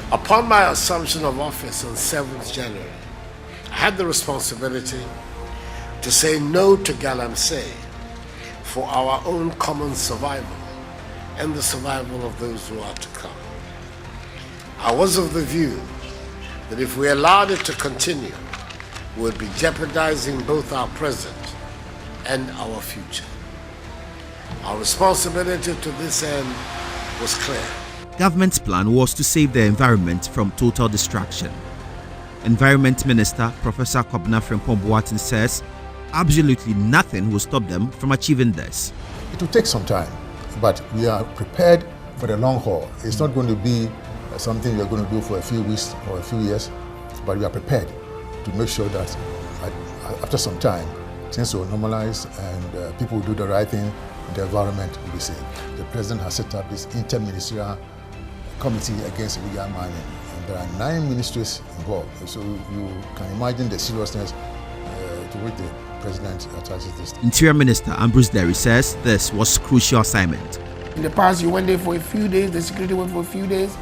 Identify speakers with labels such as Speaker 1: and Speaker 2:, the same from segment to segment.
Speaker 1: Upon my assumption of office on 7th January, I had the responsibility to say no to galamsey for our own common survival and the survival of those who are to come. I was of the view that if we allowed it to continue, we would be jeopardizing both our present and our future. Our responsibility to this end was clear.
Speaker 2: Government's plan was to save the environment from total destruction. Environment Minister Professor Seth Kwame Boateng says absolutely nothing will stop them from achieving this.
Speaker 3: It will take some time, but we are prepared for the long haul. It's not going to be something we are going to do for a few weeks or a few years, but we are prepared to make sure that after some time, things will normalize and people will do the right thing and the environment will be safe. The President has set up this interministerial committee against illegal mining, and there are 9 ministries involved. So you can imagine the seriousness to which the President attaches this.
Speaker 2: Interior Minister Ambrose Derry says this was a crucial assignment.
Speaker 4: In the past, you went there for a few days, the security went for a few days,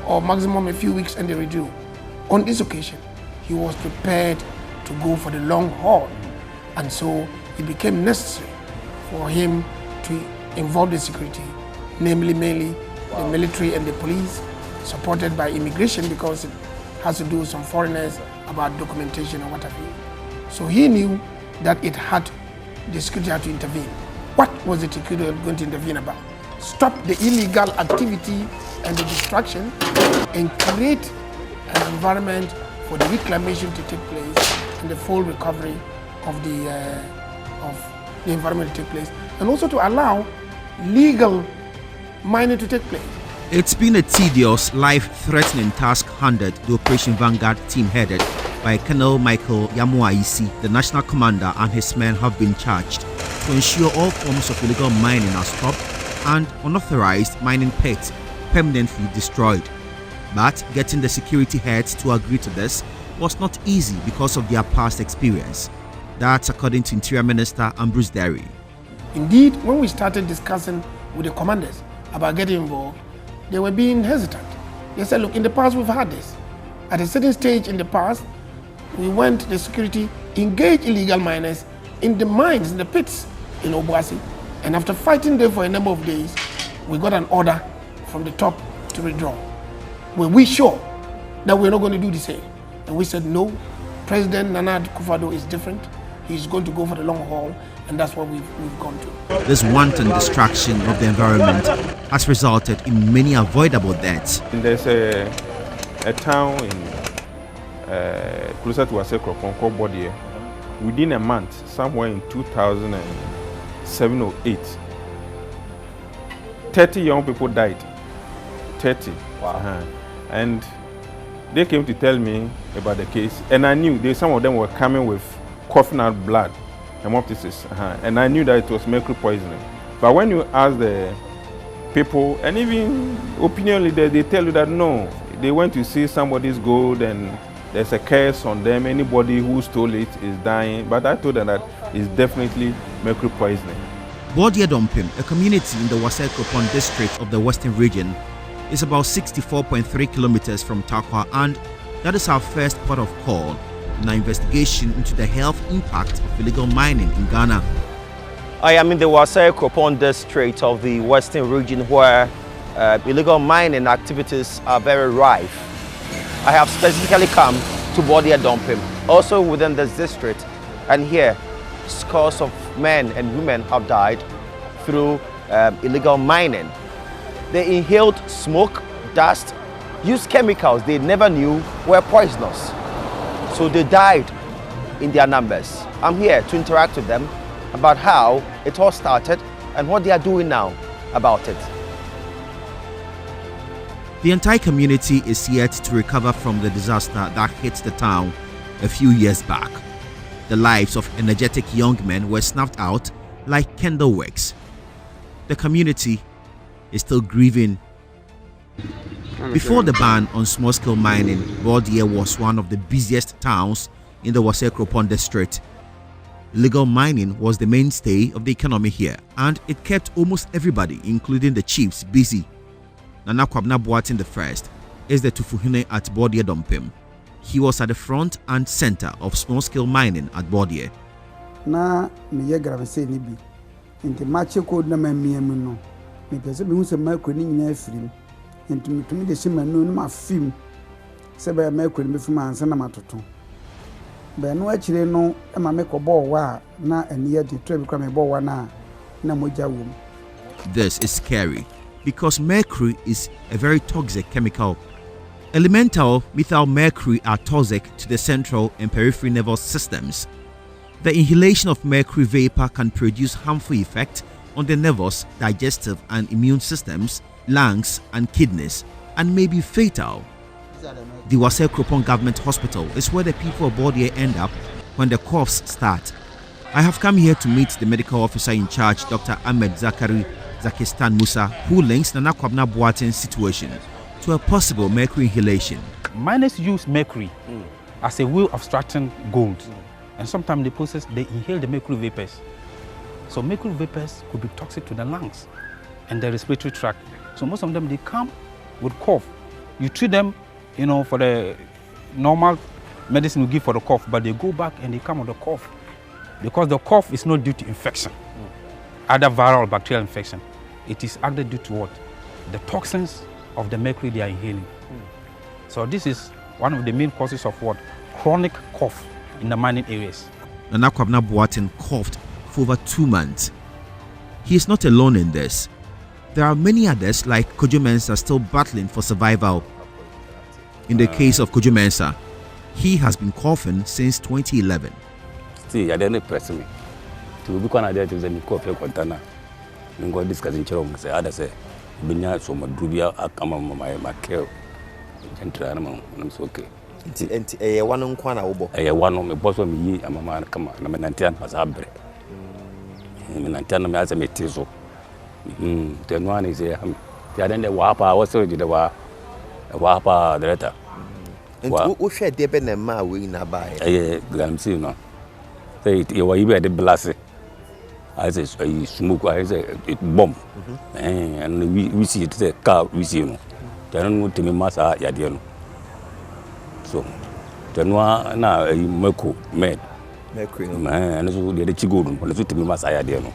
Speaker 4: or maximum a few weeks, and they withdrew. On this occasion, he was prepared to go for the long haul, and so it became necessary for him to involve the security, namely mainly the military and the police, supported by immigration because it has to do with some foreigners about documentation and what have you. So he knew that the security had to intervene. What was the security going to intervene about? Stop the illegal activity and the destruction and create an environment for the reclamation to take place and the full recovery of the environment to take place, and also to allow legal mining to take place.
Speaker 2: It's been a tedious, life-threatening task handed the Operation Vanguard team headed by Colonel Michael Yamuaisi. The national commander and his men have been charged to ensure all forms of illegal mining are stopped and unauthorized mining pits permanently destroyed. But getting the security heads to agree to this was not easy because of their past experience. That's according to Interior Minister Ambrose Derry.
Speaker 4: Indeed, when we started discussing with the commanders about getting involved, they were being hesitant. They said, look, in the past we've had this. At a certain stage in the past, the security engaged illegal miners in the mines, in the pits in Obuasi. And after fighting them for a number of days, we got an order from the top to withdraw. Were we sure that we're not going to do the same? And we said, no, President Nana Akufo-Addo is different. He's going to go for the long haul, and that's what we've gone to.
Speaker 2: This wanton destruction of the environment has resulted in many avoidable deaths.
Speaker 5: There's a town in closer to Wasekro called Bodie. Within a month, somewhere in 2007 or 8, 30 young people died. 30. Wow. And they came to tell me about the case, and I knew some of them were coming with coughing out blood, hemoptysis, and I knew that it was mercury poisoning. But when you ask the people, and even opinion leaders, they tell you that no, they went to see somebody's gold and there's a curse on them, anybody who stole it is dying. But I told them that it's definitely mercury poisoning.
Speaker 2: Bordia Dompim, a community in the Wasekropon district of the Western region, is about 64.3 kilometers from Tarkwa, and that is our first port of call in our investigation into the health impact of illegal mining in Ghana.
Speaker 6: I am in the Wasekropon district of the Western region where illegal mining activities are very rife. I have specifically come to Bordia Dompim, also within this district, and here scores of men and women have died through illegal mining. They inhaled smoke, dust, used chemicals they never knew were poisonous. So they died in their numbers. I'm here to interact with them about how it all started and what they are doing now about it.
Speaker 2: The entire community is yet to recover from the disaster that hit the town a few years back. The lives of energetic young men were snuffed out like candle wicks. The community is still grieving. Before the ban on small-scale mining, Bordia was one of the busiest towns in the Wasekropon district. Illegal mining was the mainstay of the economy here, and it kept almost everybody, including the chiefs, busy. Nana Kwame Boateng I is the Tufuhine at Bodie Dompim. He was at the front and center of small-scale mining at Bodie.
Speaker 7: Na me ye gravese ni bi. Nti match code na mamiam no. Me pese be hu se Mercury ni nyina afirim. Nti metumi de shima no ma film. Se be Mercury be fuma ansa na matoto. Be no akire no e ma me kobo wa na eniye de trebi kwa me bo wa na moja wom.
Speaker 2: This is scary because mercury is a very toxic chemical. Elemental methyl mercury are toxic to the central and peripheral nervous systems. The inhalation of mercury vapor can produce harmful effects on the nervous, digestive and immune systems, lungs and kidneys, and may be fatal. The Wase Kropon Government Hospital is where the people of Bodie end up when the coughs start. I have come here to meet the medical officer in charge, Dr. Ahmed Zakistan Musa, who links Nana Kwame Boateng's situation to a possible mercury inhalation.
Speaker 8: Miners use mercury as a way of extracting gold. And sometimes in the process, they inhale the mercury vapors. So mercury vapors could be toxic to the lungs and the respiratory tract. So most of them, they come with cough. You treat them, for the normal medicine we give for the cough, but they go back and they come with the cough. Because the cough is not due to infection, either viral or bacterial infection. It is actually due to what? The toxins of the mercury they are inhaling. So this is one of the main causes of what? Chronic cough in the mining areas.
Speaker 2: Nana Kwame Boateng coughed for over 2 months. He is not alone in this. There are many others like Kojo Mensah still battling for survival. In the case of Kojo Mensah, he has been coughing since 2011.
Speaker 9: See, I didn't press me. To be one of the things that you coffee container. We go discussing children. Say, other say, "Binya so madrubia akama my care." I'm so okay.
Speaker 6: Nti one on kwana ubo.
Speaker 9: One on me boss of me ye mama kama na me nantian pasabre. Me nantian me asa me tezo. Then one is here. The other day wapa was so the wapa director.
Speaker 6: Nti wo hwe de be na ma we na ba
Speaker 9: e. Gamsi no. Say you were even the blast. I say smoke, I say it bomb. And we see it a car, we see you. Then we tell me massa yadiano. So then one now a Mercury made.
Speaker 6: Mercury
Speaker 9: and so the chigo, and so tell me massa yadiano.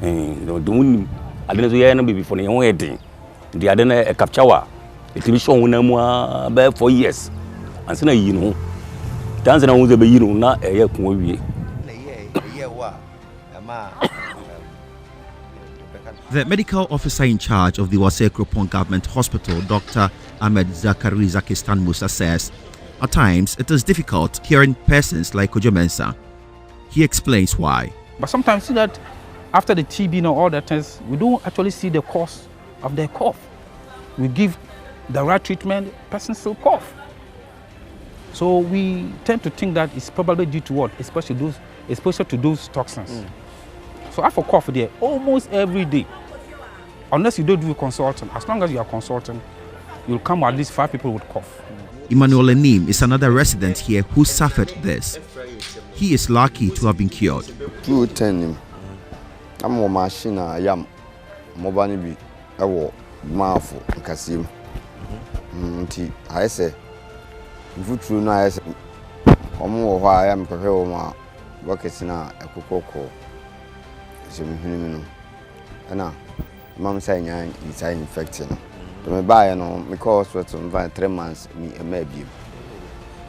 Speaker 9: And the one I didn't say any before the wedding. The other a capture. It will show no more about 4 years. And so dancing on the baby, not a year.
Speaker 2: The medical officer in charge of the Wase Kropon Government Hospital, Dr. Ahmed Zakistan Musa, says at times it is difficult hearing persons like Kojo Mensah. He explains why.
Speaker 8: But sometimes see that after the TB and all that things, we don't actually see the cause of their cough. We give the right treatment, person still cough. So we tend to think that it's probably due to what? Exposure to those toxins. So I for cough there almost every day. Unless you don't do consulting. As long as you are consulting, you'll come at least 5 people with cough.
Speaker 2: Emmanuel Enim is another resident here who suffered this. He is lucky to have been cured.
Speaker 10: 210. I'm a machine. I am mobile. Be I walk mouthful. Kasim. I say, if you true, I say, I am prepared. Workers now a cocoa. And mom saying it's infecting. To me buy because what 3 months me maybe.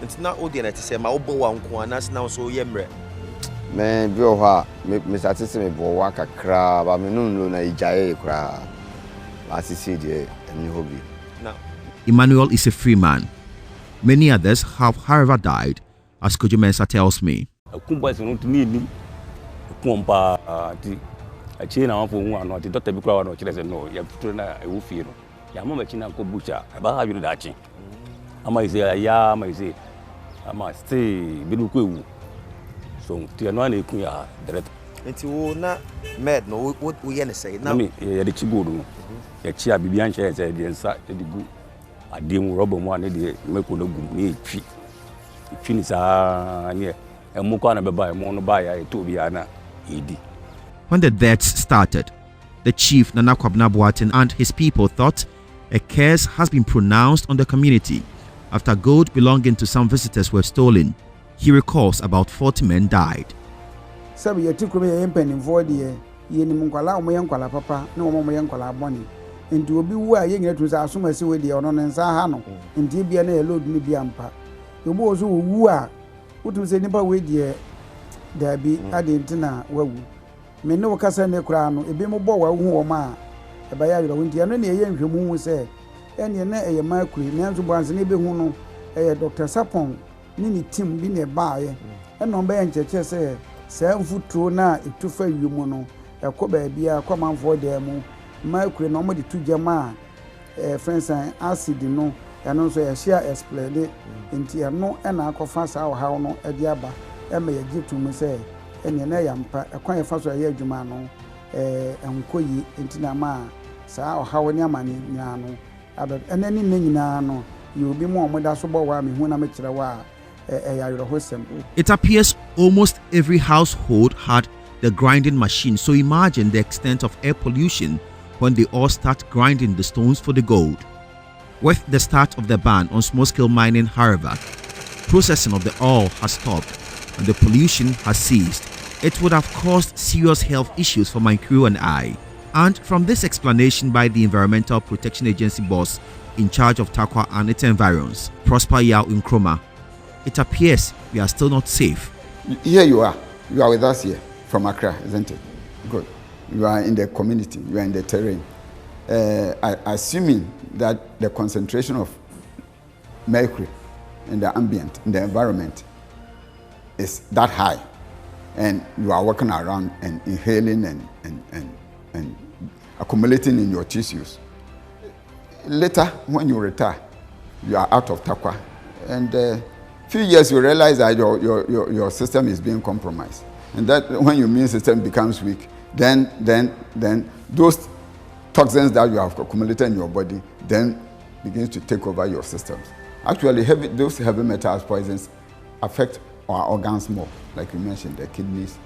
Speaker 6: It's not all the night to say my obo one kwana now so yemre.
Speaker 10: Me bi o ha me start me bo waka kra ba me no na ijaye kra. Last see the any hobby.
Speaker 6: Now
Speaker 2: Emmanuel is a free man. Many others have however died, as Kojo Mensah tells me.
Speaker 9: Kumba is not me. Kumba a chain on for one or the doctor be crowd or children. No, you have to na a woofy. Yamma China go butcher about you that. I might say, yeah, I might say, I must stay Biluku. So, Tiana Kuya, direct.
Speaker 6: And you not mad, no, what we say now.
Speaker 9: Me, the Chibudu, a chair Bibian chair said, the inside the good. I didn't rob one, the Mercury tree. Finish near a Mukana by Monobaya, Tobiana, Edi.
Speaker 2: When the deaths started, the chief Nana Kwame Boateng and his people thought a curse has been pronounced on the community after gold belonging to some visitors were stolen. He recalls about 40 men died.
Speaker 7: Sabi yatikuru ya mpanimfo de ye ni nkwala omo ye nkwala papa na omo ye nkwala boni nti obi wu a ye nyina tuza asoma se we de ono ne nsa ha no nti bia na ye load ni bia mpa obi ozo wu a wotum se nipa we de da bi ade ntina wawu me ne wokasa ne kura no ebi mo bo wa hu o ma e ba ya yoro nti eno ne ye nhwemu hu se ene na eye Mercury ne nzo bwanze ne be hu no eye Dr. Sapon ni team bi ne ba ye eno be ncheche se mfuturo na etufa wimu no ekoba bia kwamanfo de mu Mercury no mo de tujama friends acid no eno so ya share explain nti eno na akofa sa ha no e de aba e me ye tumu se ene na ya mpa ekwan fa so ya adwuma no enkoyi nti na ma sa ha woni amane nyina no aba ene ni nyina no you be mo mo da so bo wa me hu na me kire wa.
Speaker 2: It appears almost every household had the grinding machine, so imagine the extent of air pollution when they all start grinding the stones for the gold. With the start of the ban on small-scale mining, however, processing of the ore has stopped and the pollution has ceased. It would have caused serious health issues for my crew and I. And from this explanation by the Environmental Protection Agency boss in charge of Tarkwa and its environs, Prosper Yao Nkrumah, it appears we are still not safe.
Speaker 11: Here you are with us here from Accra, isn't it? Good. You are in the community, you are in the terrain. Assuming that the concentration of mercury in the ambient, in the environment, is that high, and you are walking around and inhaling and accumulating in your tissues. Later, when you retire, you are out of Tarkwa, and few years you realize that your system is being compromised, and that when your immune system becomes weak, then those toxins that you have accumulated in your body then begins to take over your systems. Actually, those heavy metals poisons affect our organs more, like you mentioned, the kidneys,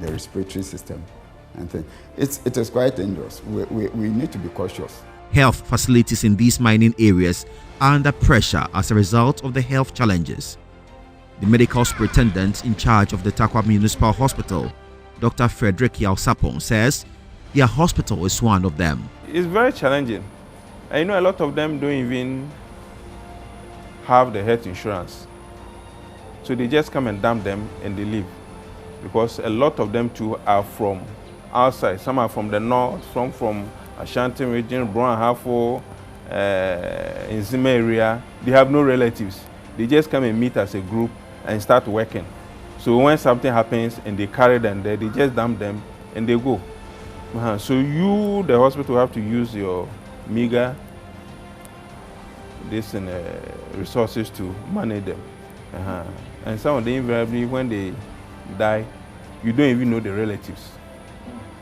Speaker 11: the respiratory system, and things. It is quite dangerous. We need to be cautious.
Speaker 2: Health facilities in these mining areas are under pressure as a result of the health challenges. The medical superintendent in charge of the Tarkwa Municipal Hospital, Dr. Frederick Yao Sapon, says their hospital is one of them.
Speaker 5: It's very challenging. And you know, a lot of them don't even have the health insurance. So they just come and dump them and they leave. Because a lot of them too are from outside. Some are from the north, some from Ashanti region, Brown Hafo, in Zima area. They have no relatives. They just come and meet as a group and start working. So when something happens and they carry them there, they just dump them and they go. So you, the hospital, have to use your meager resources to manage them. And some of them, invariably, when they die, you don't even know the relatives.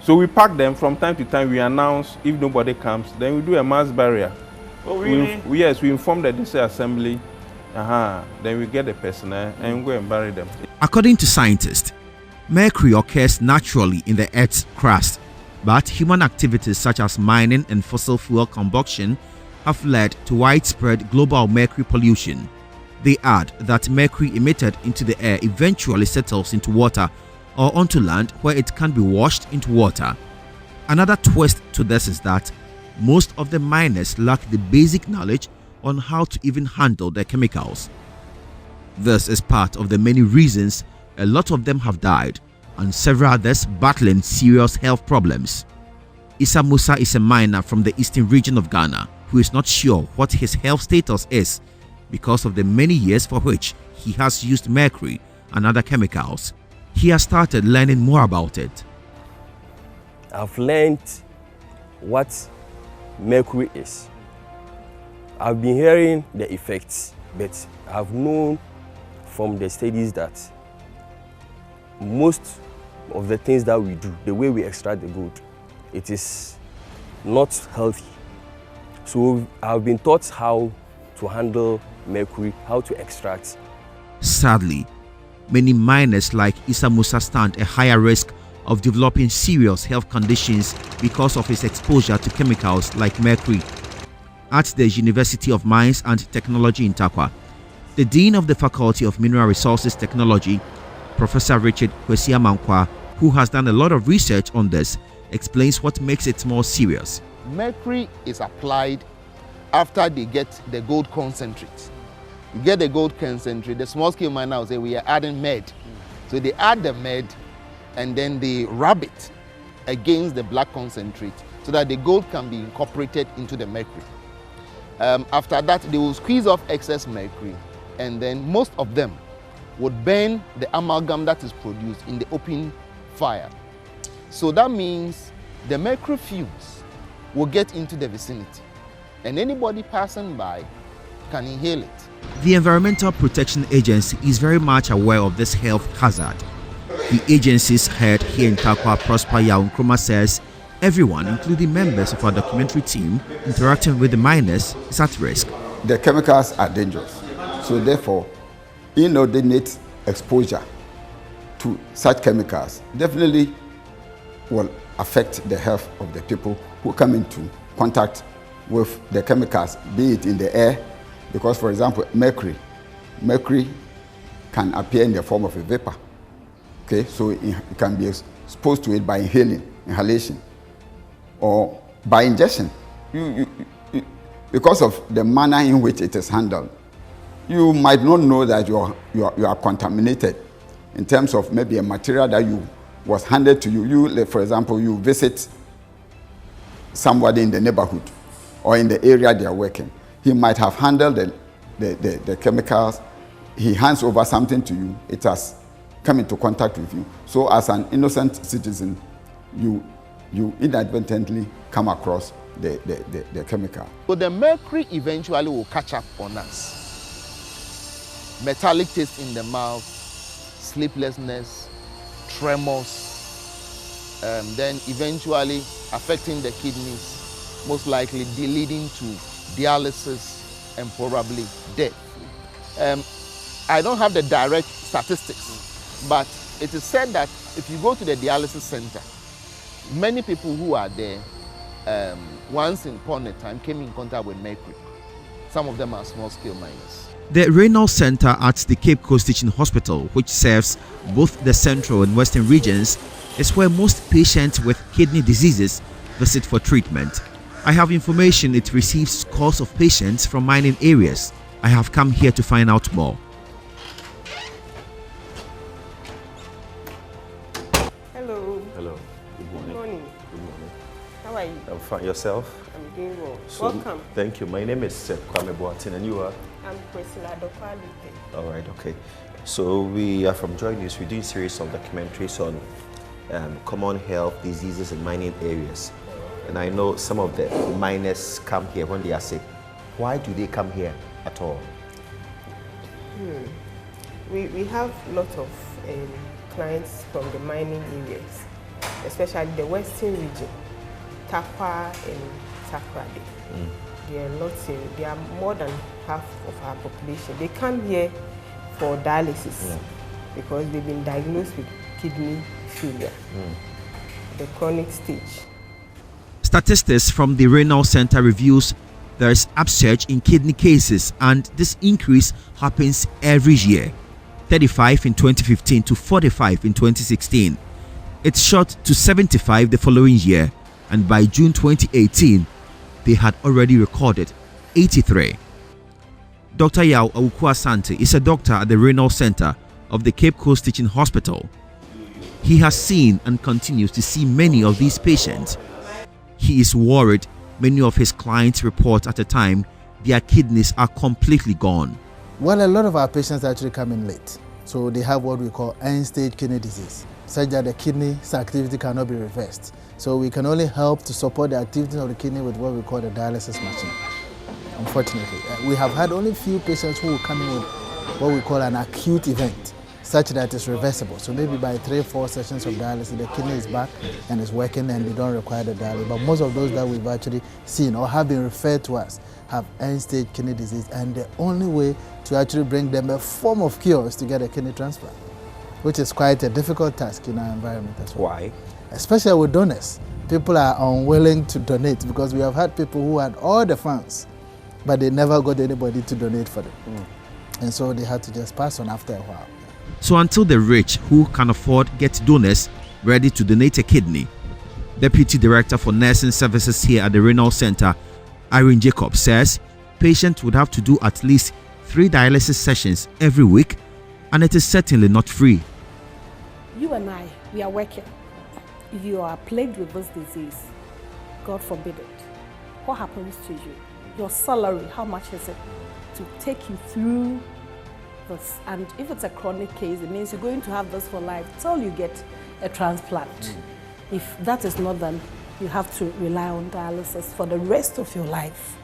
Speaker 5: So we pack them from time to time. We announce if nobody comes, then we do a mass burial. Oh, really? Yes, we inform the district assembly. Then we get the personnel and go and bury them.
Speaker 2: According to scientists, mercury occurs naturally in the Earth's crust, but human activities such as mining and fossil fuel combustion have led to widespread global mercury pollution. They add that mercury emitted into the air eventually settles into water or onto land where it can be washed into water. Another twist to this is that most of the miners lack the basic knowledge on how to even handle their chemicals. This is part of the many reasons a lot of them have died and several others battling serious health problems. Issa Musa is a miner from the eastern region of Ghana who is not sure what his health status is because of the many years for which he has used mercury and other chemicals. He has started learning more about it.
Speaker 12: I've learned what mercury is. I've been hearing the effects, but I've known from the studies that most of the things that we do, the way we extract the gold, it is not healthy. So I've been taught how to handle mercury, how to extract.
Speaker 2: Sadly, many miners like Issa Musa stand a higher risk of developing serious health conditions because of his exposure to chemicals like mercury. at the University of Mines and Technology in Tarkwa. The Dean of the Faculty of Mineral Resources Technology, Professor Richard Kwesi, who has done a lot of research on this, explains what makes it more serious.
Speaker 13: Mercury is applied after they get the gold concentrate. You get the gold concentrate, the small scale miner will say we are adding lead. So they add the lead and then they rub it against the black concentrate so that the gold can be incorporated into the mercury. After that, they will squeeze off excess mercury, and then most of them would burn the amalgam that is produced in the open fire. So that means the mercury fumes will get into the vicinity, and anybody passing by can inhale it.
Speaker 2: The Environmental Protection Agency is very much aware of this health hazard. The agency's head here in Tarkwa, Prosper Yaunkroma, says everyone, including members of our documentary team interacting with the miners, is at risk.
Speaker 11: The chemicals are dangerous, so therefore inordinate exposure to such chemicals definitely will affect the health of the people who come into contact with the chemicals, be it in the air, because for example mercury can appear in the form of a vapor. Okay, so it can be exposed to it by inhalation, or by ingestion. Because of the manner in which it is handled, you might not know that you are contaminated in terms of maybe a material that was handed to you. For example, you visit somebody in the neighborhood or in the area they are working. He might have handled the chemicals. He hands over something to you. It has come into contact with you. So as an innocent citizen, you inadvertently come across the chemical.
Speaker 13: So the mercury eventually will catch up on us. Metallic taste in the mouth, sleeplessness, tremors, then eventually affecting the kidneys, most likely leading to dialysis and probably death. I don't have the direct statistics, but it is said that if you go to the dialysis center, many people who are there once upon a time came in contact with mercury. Some of them are small-scale miners.
Speaker 2: The renal center at the Cape Coast Teaching Hospital, which serves both the central and western regions, is where most patients with kidney diseases visit for treatment. I have information it receives scores of patients from mining areas. I have come here to find out more.
Speaker 14: Hello.
Speaker 15: Hello. Good morning.
Speaker 14: Good morning.
Speaker 15: Good morning.
Speaker 14: How are you?
Speaker 15: I'm fine. Yourself?
Speaker 14: I'm doing well.
Speaker 15: So,
Speaker 14: Welcome.
Speaker 15: Thank you. My name is Seth Kwame Boateng, and you are?
Speaker 14: I'm Priscilla Dokwalite.
Speaker 15: All right, okay. So we are from JoyNews. We do a series of documentaries on common health diseases in mining areas. And I know some of the miners come here when they are sick. Why do they come here at all?
Speaker 14: We have a lot of clients from the mining areas, especially the western region, Tarkwa and Takrade. They are more than half of our population. They come here for dialysis because they've been diagnosed with kidney failure, the chronic stage.
Speaker 2: Statistics from the renal center reveals there is upsurge in kidney cases, and this increase happens every year. 35 in 2015 to 45 in 2016. It shot to 75 the following year, and by June 2018, they had already recorded 83. Dr. Yao Awuku Asante is a doctor at the renal center of the Cape Coast Teaching Hospital. He has seen and continues to see many of these patients. He is worried many of his clients report at a time their kidneys are completely gone.
Speaker 16: Well, a lot of our patients actually come in late. So they have what we call end-stage kidney disease, such that the kidney's activity cannot be reversed. So we can only help to support the activity of the kidney with what we call the dialysis machine. Unfortunately, we have had only few patients who will come in with what we call an acute event, such that it's reversible. So maybe by 3-4 sessions of dialysis, the kidney is back and is working and they don't require the dialysis. But most of those that we've actually seen or have been referred to us have end-stage kidney disease, and the only way to actually bring them a form of cure is to get a kidney transplant, which is quite a difficult task in our environment as well.
Speaker 15: Why?
Speaker 16: Especially with donors. People are unwilling to donate because we have had people who had all the funds but they never got anybody to donate for them. And so they had to just pass on after a while.
Speaker 2: So until the rich who can afford get donors ready to donate a kidney, Deputy Director for Nursing Services here at the Renal Center, Irene Jacob, says patients would have to do at least 3 dialysis sessions every week, and it is certainly not free.
Speaker 17: You and I, we are working. If you are plagued with this disease, God forbid it, what happens to you? Your salary, how much is it to take you through this? And if it's a chronic case, it means you're going to have this for life till you get a transplant. If that is not done, you have to rely on dialysis for the rest of your life.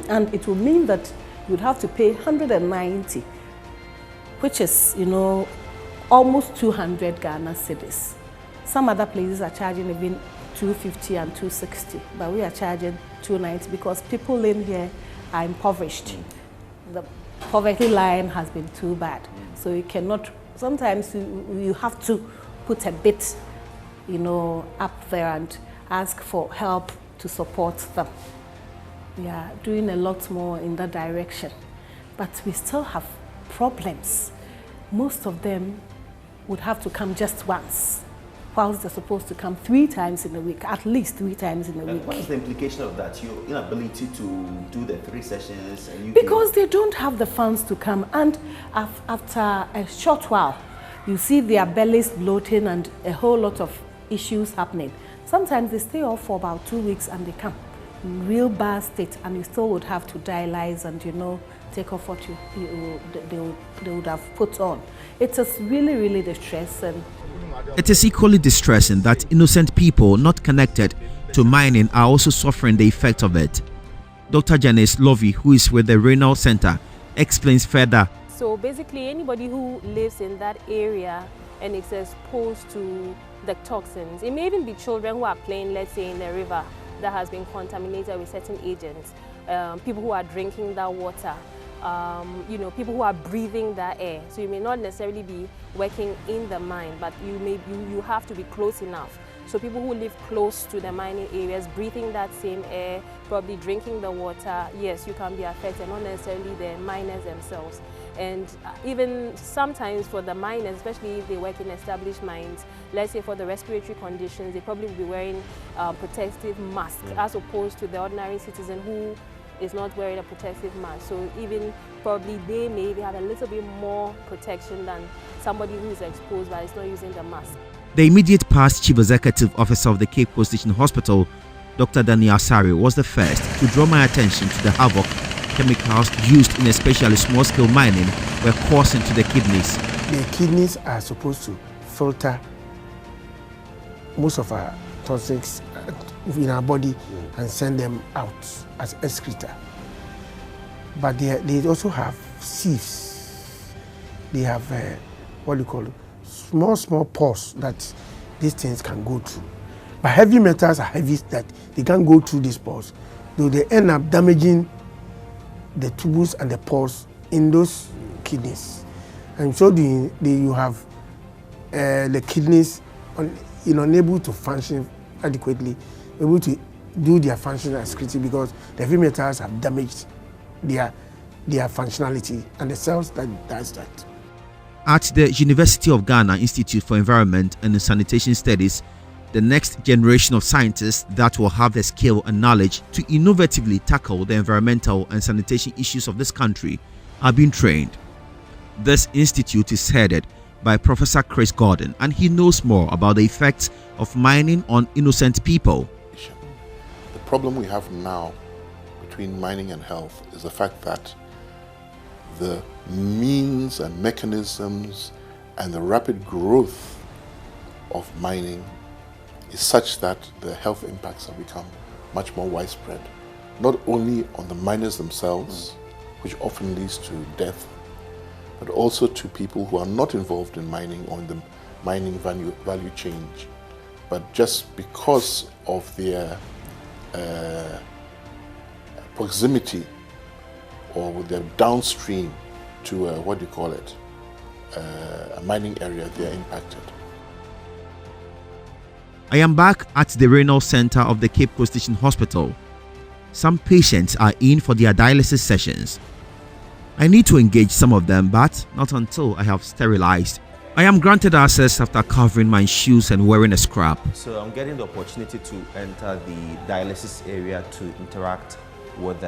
Speaker 17: And it will mean that you'd have to pay 190, which is, almost 200 Ghana cedis. Some other places are charging even 250 and 260, but we are charging 290 because people in here are impoverished. The poverty line has been too bad. So you cannot, sometimes you have to put a bit, up there and ask for help to support them. We are doing a lot more in that direction, but we still have problems. Most of them would have to come just once, whilst they're supposed to come 3 times in a week, at least 3 times in a week.
Speaker 15: What is the implication of that? Your inability to do the 3 sessions? And
Speaker 17: because they don't have the funds to come, and after a short while, you see their bellies bloating and a whole lot of issues happening. Sometimes they stay off for about 2 weeks and they come in real bad state, and you still would have to dialyze and take off what they would have put on. It is really, really distressing.
Speaker 2: It is equally distressing that innocent people not connected to mining are also suffering the effect of it. Dr. Janice Lovey, who is with the Renal Center, explains further.
Speaker 18: So basically anybody who lives in that area and is exposed to the toxins, it may even be children who are playing, let's say, in the river that has been contaminated with certain agents, people who are drinking that water, people who are breathing that air. So you may not necessarily be working in the mine, but you have to be close enough. So people who live close to the mining areas, breathing that same air, probably drinking the water, yes, you can be affected, not necessarily the miners themselves. And even sometimes for the miners, especially if they work in established mines, let's say for the respiratory conditions, they probably will be wearing protective mask as opposed to the ordinary citizen who is not wearing a protective mask. So even probably they may have a little bit more protection than somebody who is exposed but is not using the mask.
Speaker 2: The immediate past Chief Executive Officer of the Cape Coast Teaching Hospital, Dr. Daniel Sari, was the first to draw my attention to the havoc chemicals used in especially small-scale mining were causing to the kidneys.
Speaker 4: The kidneys are supposed to filter most of our toxics in our body and send them out as excreta. But they also have sieves. They have small pores that these things can go through. But heavy metals are heavy that they can't go through these pores, though they end up damaging the tubules and the pores in those kidneys. And so you have the kidneys unable to function adequately, able to do their function as critical because the heavy metals have damaged their functionality and the cells that does that.
Speaker 2: At the University of Ghana Institute for Environment and Sanitation Studies, the next generation of scientists that will have the skill and knowledge to innovatively tackle the environmental and sanitation issues of this country are being trained. This institute is headed by Professor Chris Gordon, and he knows more about the effects of mining on innocent people.
Speaker 19: The problem we have now between mining and health is the fact that the means and mechanisms and the rapid growth of mining is such that the health impacts have become much more widespread, not only on the miners themselves, which often leads to death, but also to people who are not involved in mining or in the mining value chain, but just because of their proximity or with their downstream to a mining area, they are impacted.
Speaker 2: I am back at the Renal Center of the Cape Coast Teaching Hospital. Some patients are in for their dialysis sessions. I need to engage some of them, but not until I have sterilized. I am granted access after covering my shoes and wearing a scrub.
Speaker 15: So I'm getting the opportunity to enter the dialysis area to interact with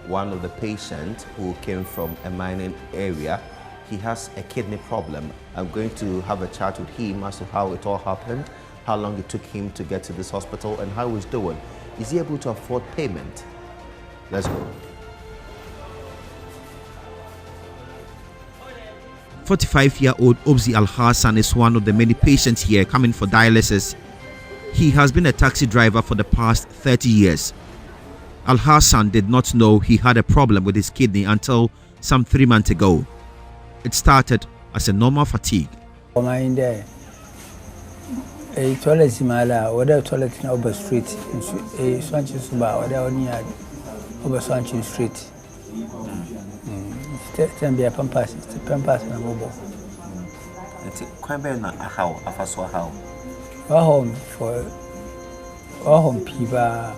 Speaker 15: one of the patients who came from a mining area. He has a kidney problem. I'm going to have a chat with him as to how it all happened, how long it took him to get to this hospital, and how he's doing. Is he able to afford payment? Let's go.
Speaker 2: 45-year-old Obzi Al-Hassan is one of the many patients here coming for dialysis. He has been a taxi driver for the past 30 years. Al-Hassan did not know he had a problem with his kidney until some 3 months ago. It started as a normal fatigue.
Speaker 20: A toilet simala, whether toilet in Ober Street, a Sanchi Suba, whether only at Ober Sanchi Street. Ten be a pampas, the pampas and a mobile.
Speaker 15: It's quite bad now. How? Afaso how?
Speaker 20: Home for home people.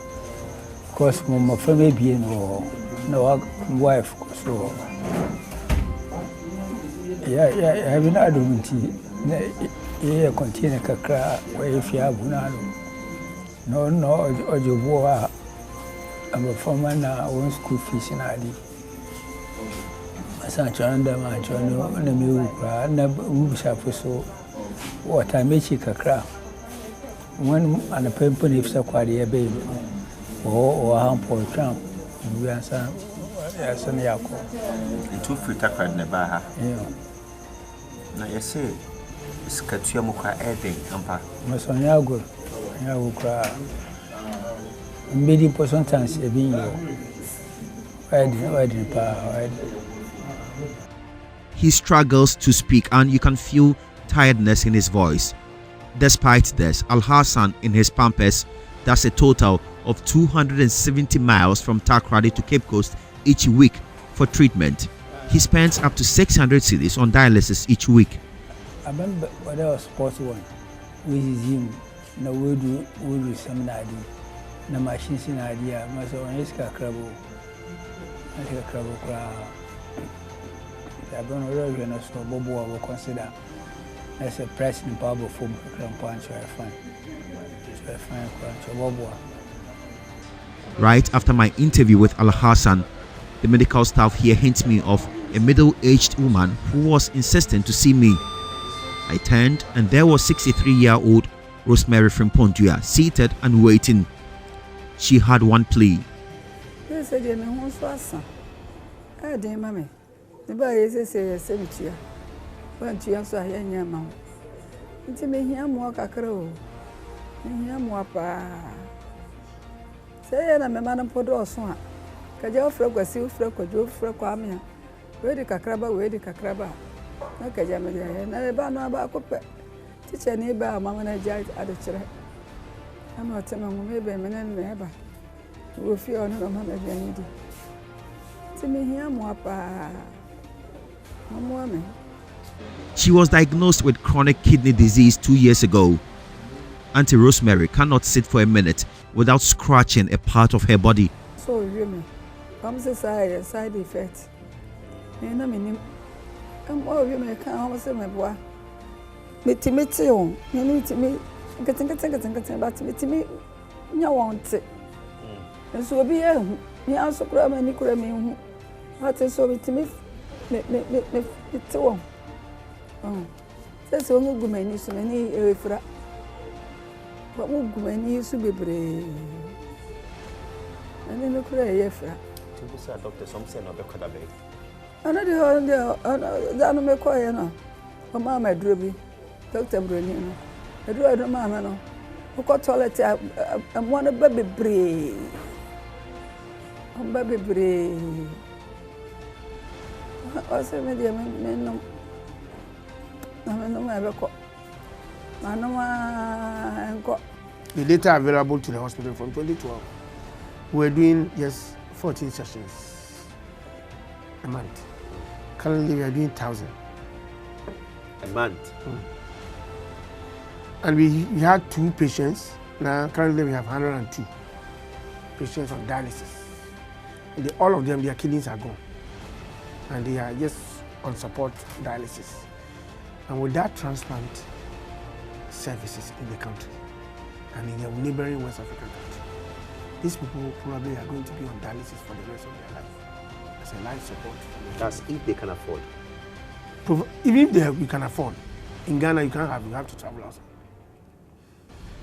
Speaker 20: Cause my family being no wife, so. Yeah, having a dominty. Yeah, container kakra where if you have bunalo. No, or your boy. I'm a former one school fish in ID. I said, I never move so what I make you kakra. One and a pimple if so quite a baby or a hump or tramp. We are some yako.
Speaker 15: And 2 free tackard never.
Speaker 20: Yeah.
Speaker 15: Now you say, Skatua Muka Edding, Ampa.
Speaker 20: Masonyago, Yago, medium sometimes a being wedding power.
Speaker 2: He struggles to speak and you can feel tiredness in his voice. Despite this, Al-Hassan in his Pampers does a total of 270 miles from Takoradi to Cape Coast each week for treatment. He spends up to 600 cedis on dialysis each week.
Speaker 20: I remember when I was 41, with him, no would seminar, no machines in idea, my son is a crabble. I crowd. I don't know if you so Bobo will consider as a pressing powerful form of crown punch or a fine.
Speaker 2: Right after my interview with Al-Hassan, the medical staff here hints me of a middle-aged woman who was insisting to see me. I turned and there was 63-year-old Rosemary from Pontua seated and waiting. She had one plea.
Speaker 21: Yes, I didn't know what's I didn't, mammy. The boy is a cemetery. When you answer, I am now. It's a me here walk a crow. Here more pa. Say, I'm a man of Podoswa. Kajo Frog, Sil Frog, Joe Frog, Amia. Where the Cacraba, where the Cacraba. No Kajamadia, and I ban about Copper. Teach a neighbor, Mamma and Judge at the chair. I'm not telling you, maybe a man and neighbor. Will feel no man of your need. To me, here more pa.
Speaker 2: She was diagnosed with chronic kidney disease 2 years ago. Auntie Rosemary cannot sit for a minute without scratching a part of her body.
Speaker 21: So, you I'm side effect. And I mean, I'm all you may come say my boy. Metimity on, you need to me getting, but me, you want it. And so be a me also grab and Nicola. What is so with me? It's all. Oh, that's only good many so many fra. But many used to be brave. And then look at a fra.
Speaker 15: To say, Doctor, something of the Kodabe.
Speaker 21: Another make quiet now. Oh, Mamma Druby, Dr. Brunino. I do a mamma no. Who got toilet and one a baby brave. Oh, baby brave. What's the media? No,
Speaker 4: The data available to the hospital from 2012, we're doing just 14 sessions a month. Currently, we are doing 1,000
Speaker 15: a month.
Speaker 4: And we had 2 patients. Now, currently, we have 102 patients on dialysis. all of them, their kidneys are gone. And they are just on support dialysis. And with that transplant services in the country and in the neighboring West African country, these people probably are going to be on dialysis for the rest of their life as a life support.
Speaker 15: That's if they can afford.
Speaker 4: Even if you can afford. In Ghana, you have to travel outside.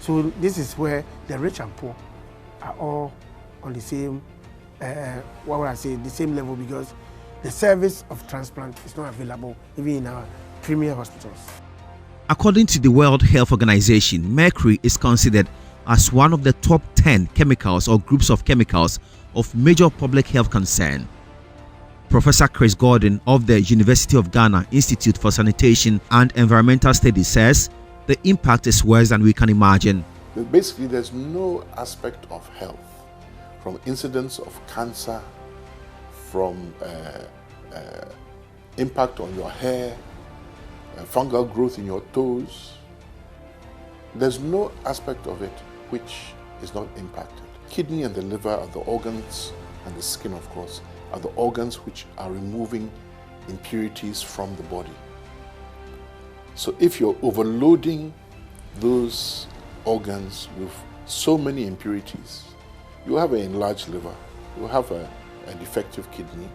Speaker 4: So this is where the rich and poor are all on the same, what would I say, the same level, because the service of transplant is not available even in our premier hospitals.
Speaker 2: According to the World Health Organization, mercury is considered as one of the top 10 chemicals or groups of chemicals of major public health concern. Professor Chris Gordon of the University of Ghana Institute for Sanitation and Environmental Studies says the impact is worse than we can imagine.
Speaker 19: But basically, there's no aspect of health, from incidence of cancer, from impact on your hair, fungal growth in your toes. There's no aspect of it which is not impacted. Kidney and the liver are the organs, and the skin, of course, are the organs which are removing impurities from the body. So if you're overloading those organs with so many impurities, you have an enlarged liver, you have a defective kidney,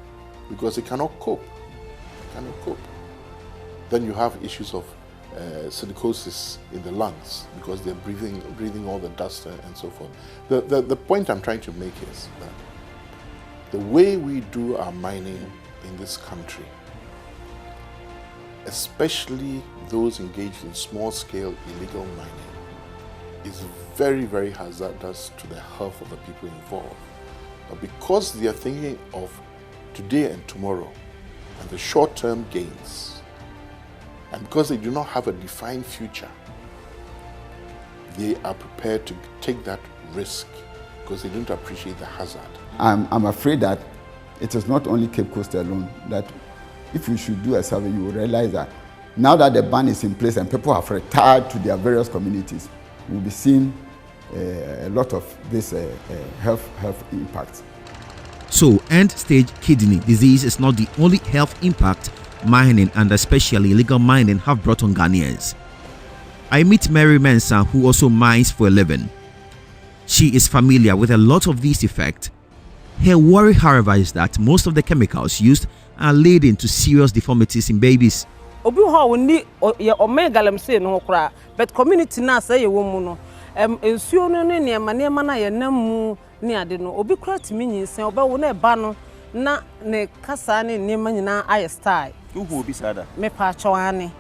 Speaker 19: because it cannot cope. It cannot cope. Then you have issues of silicosis in the lungs, because they're breathing all the dust and so forth. The point I'm trying to make is that the way we do our mining in this country, especially those engaged in small-scale illegal mining, is very, very hazardous to the health of the people involved. But because they are thinking of today and tomorrow and the short-term gains, and because they do not have a defined future, they are prepared to take that risk because they don't appreciate the hazard.
Speaker 11: I'm afraid that it is not only Cape Coast alone, that if you should do a survey, you will realize that now that the ban is in place and people have retired to their various communities, we'll be seeing a lot of this health impacts.
Speaker 2: So, end-stage kidney disease is not the only health impact mining and especially illegal mining have brought on Ghanaians. I meet Mary Mensah, who also mines for a living. She is familiar with a lot of these effects. Her worry, however, is that most of the chemicals used are leading to serious deformities in babies.
Speaker 1: Obi ho ni omega lem say no kra, but community na say ye wo mu no ensuo no ne niema na ye nam mu ne ade no obi kra timi nyinsen oba wo na eba no na ne kasa ne niema nyina aye style.
Speaker 15: Who obi sada?
Speaker 1: Me pa choane.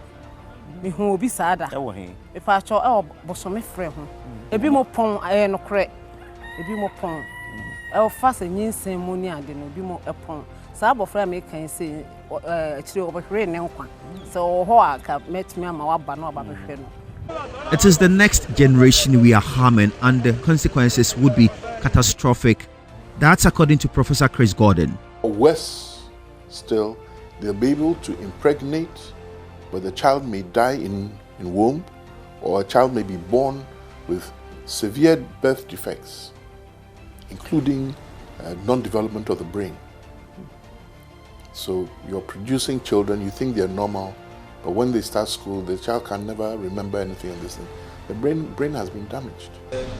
Speaker 1: Me hu obi sada.
Speaker 15: E wo he.
Speaker 1: Me pa cho e boso me frɛ ho. Ebi mo pon aye no kre. Ebi mo pon. E o fa se nyinsen mu ne ade no ebi mo epon. Sa abofra me kan say chire obehwe ne nkwa. So ho aka metumi ama waba no aba behwe no.
Speaker 2: It is the next generation we are harming and the consequences would be catastrophic. That's according to Professor Chris Gordon.
Speaker 19: Worse still, they'll be able to impregnate, but the child may die in womb, or a child may be born with severe birth defects, including non-development of the brain. So you're producing children, you think they're normal, but when they start school, the child can never remember anything of this thing. The brain has been damaged.